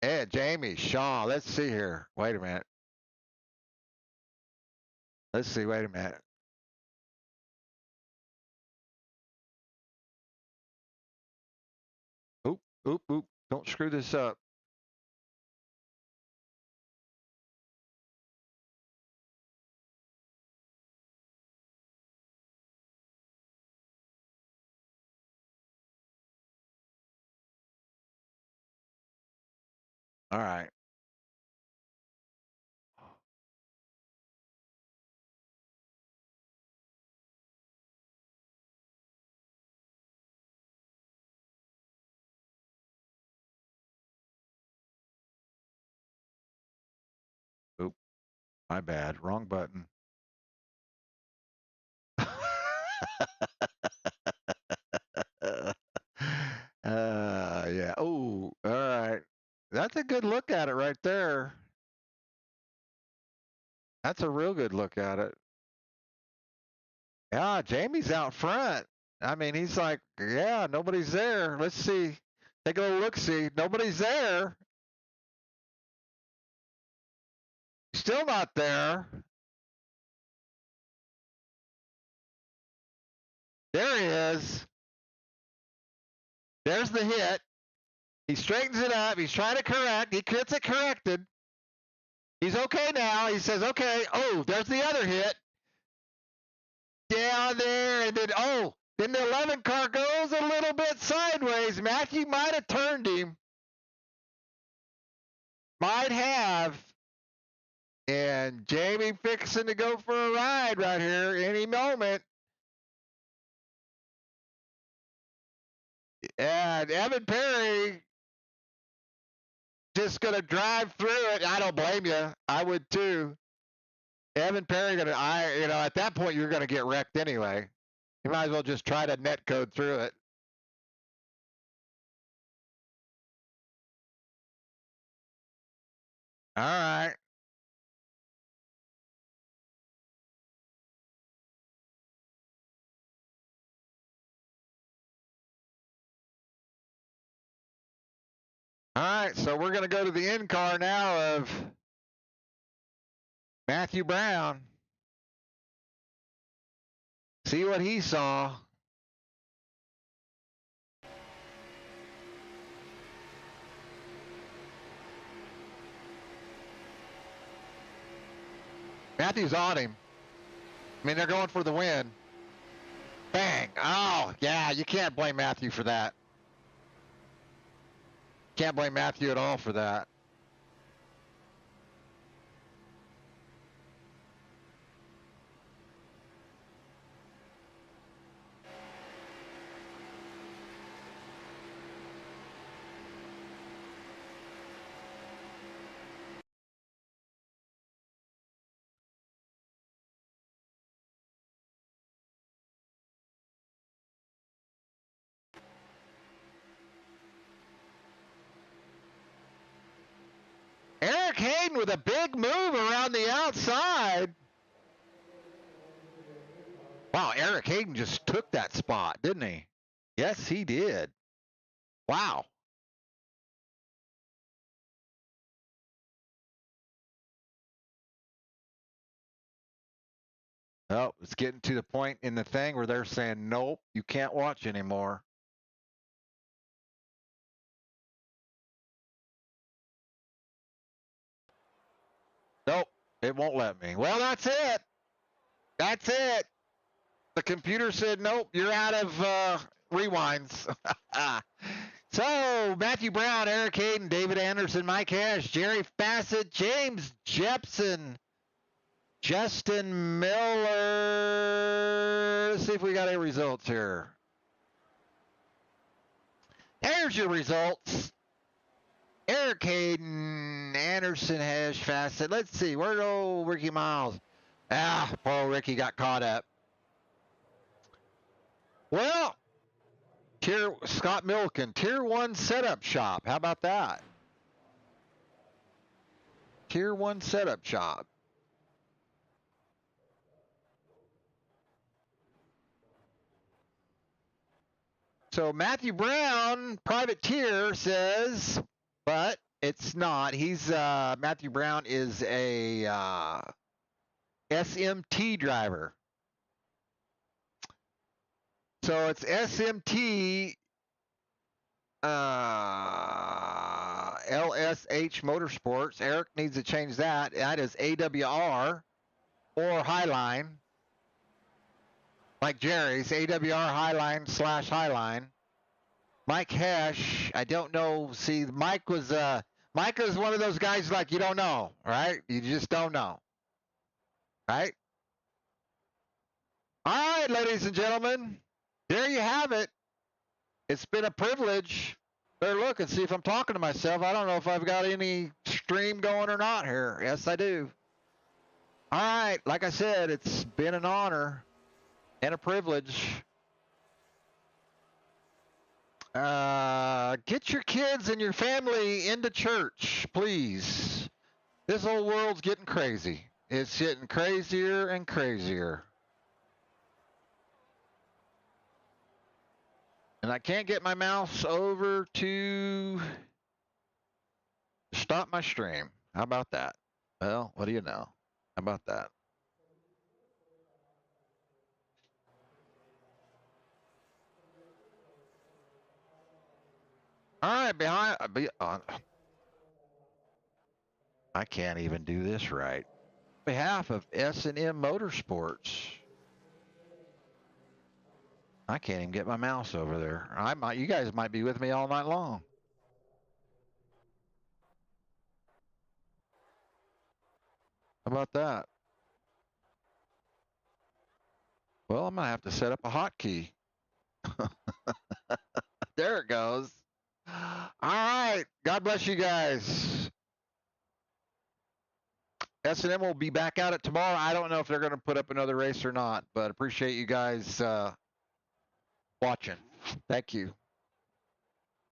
Ed, Jamie, Sean, let's see here. Wait a minute. Let's see, wait a minute. Oop, oop, oop. Don't screw this up. All right. Oop, my bad. Wrong button. Yeah. Oh, all right. That's a good look at it right there. That's a real good look at it. Yeah, Jamie's out front. I mean, he's like, yeah, nobody's there. Let's see. Take a little look, see. Nobody's there. Still not there. There he is. There's the hit. He straightens it up. He's trying to correct. He gets it corrected. He's okay now. He says, okay. Oh, there's the other hit. Down there. And then, then the 11 car goes a little bit sideways. Matthew might have turned him. Might have. And Jamie fixing to go for a ride right here any moment. And Evan Perry just going to drive through it. I don't blame you. I would too. Evan Perry at that point you're going to get wrecked anyway. You might as well just try to net code through it. All right. All right, so we're going to go to the in car now of Matthew Brown. See what he saw. Matthew's on him. I mean, they're going for the win. Bang. Oh, yeah, you can't blame Matthew for that. Can't blame Matthew at all for that. Eric Hayden with a big move around the outside. Wow, Eric Hayden just took that spot, didn't he? Yes, he did. Wow. Oh, it's getting to the point in the thing where they're saying, nope, you can't watch anymore. Nope, it won't let me. Well, that's it. That's it. The computer said, nope, you're out of rewinds. So, Matthew Brown, Eric Hayden, David Anderson, Mike Hash, Jerry Fassett, James Jepson, Justin Miller. Let's see if we got any results here. There's your results. Eric Hayden, Anderson, Hash, Fassett. Let's see. Where'd old Ricky Miles? Ah, poor Ricky got caught up. Well, Scott Milken, Tier 1 setup shop. How about that? Tier 1 setup shop. So Matthew Brown, private tier, says, but it's not. He's Matthew Brown is a SMT driver. So it's SMT LSH Motorsports. Eric needs to change that. That is AWR or Highline. Like Jerry's, AWR Highline / Highline. Mike Hash, I don't know. See, Mike was one of those guys like you don't know, right? You just don't know, right? All right, ladies and gentlemen, there you have it. It's been a privilege. Better look and see if I'm talking to myself. I don't know if I've got any stream going or not here. Yes, I do. All right, like I said, it's been an honor and a privilege. Get your kids and your family into church, please. This whole world's getting crazy. It's getting crazier and crazier. And I can't get my mouse over to stop my stream. How about that? Well, what do you know? How about that? All right, I can't even do this right. On behalf of S&M Motorsports, I can't even get my mouse over there. You guys might be with me all night long. How about that? Well, I'm gonna have to set up a hotkey. There it goes. All right. God bless you guys. S&M will be back at it tomorrow. I don't know if they're going to put up another race or not, but appreciate you guys watching. Thank you.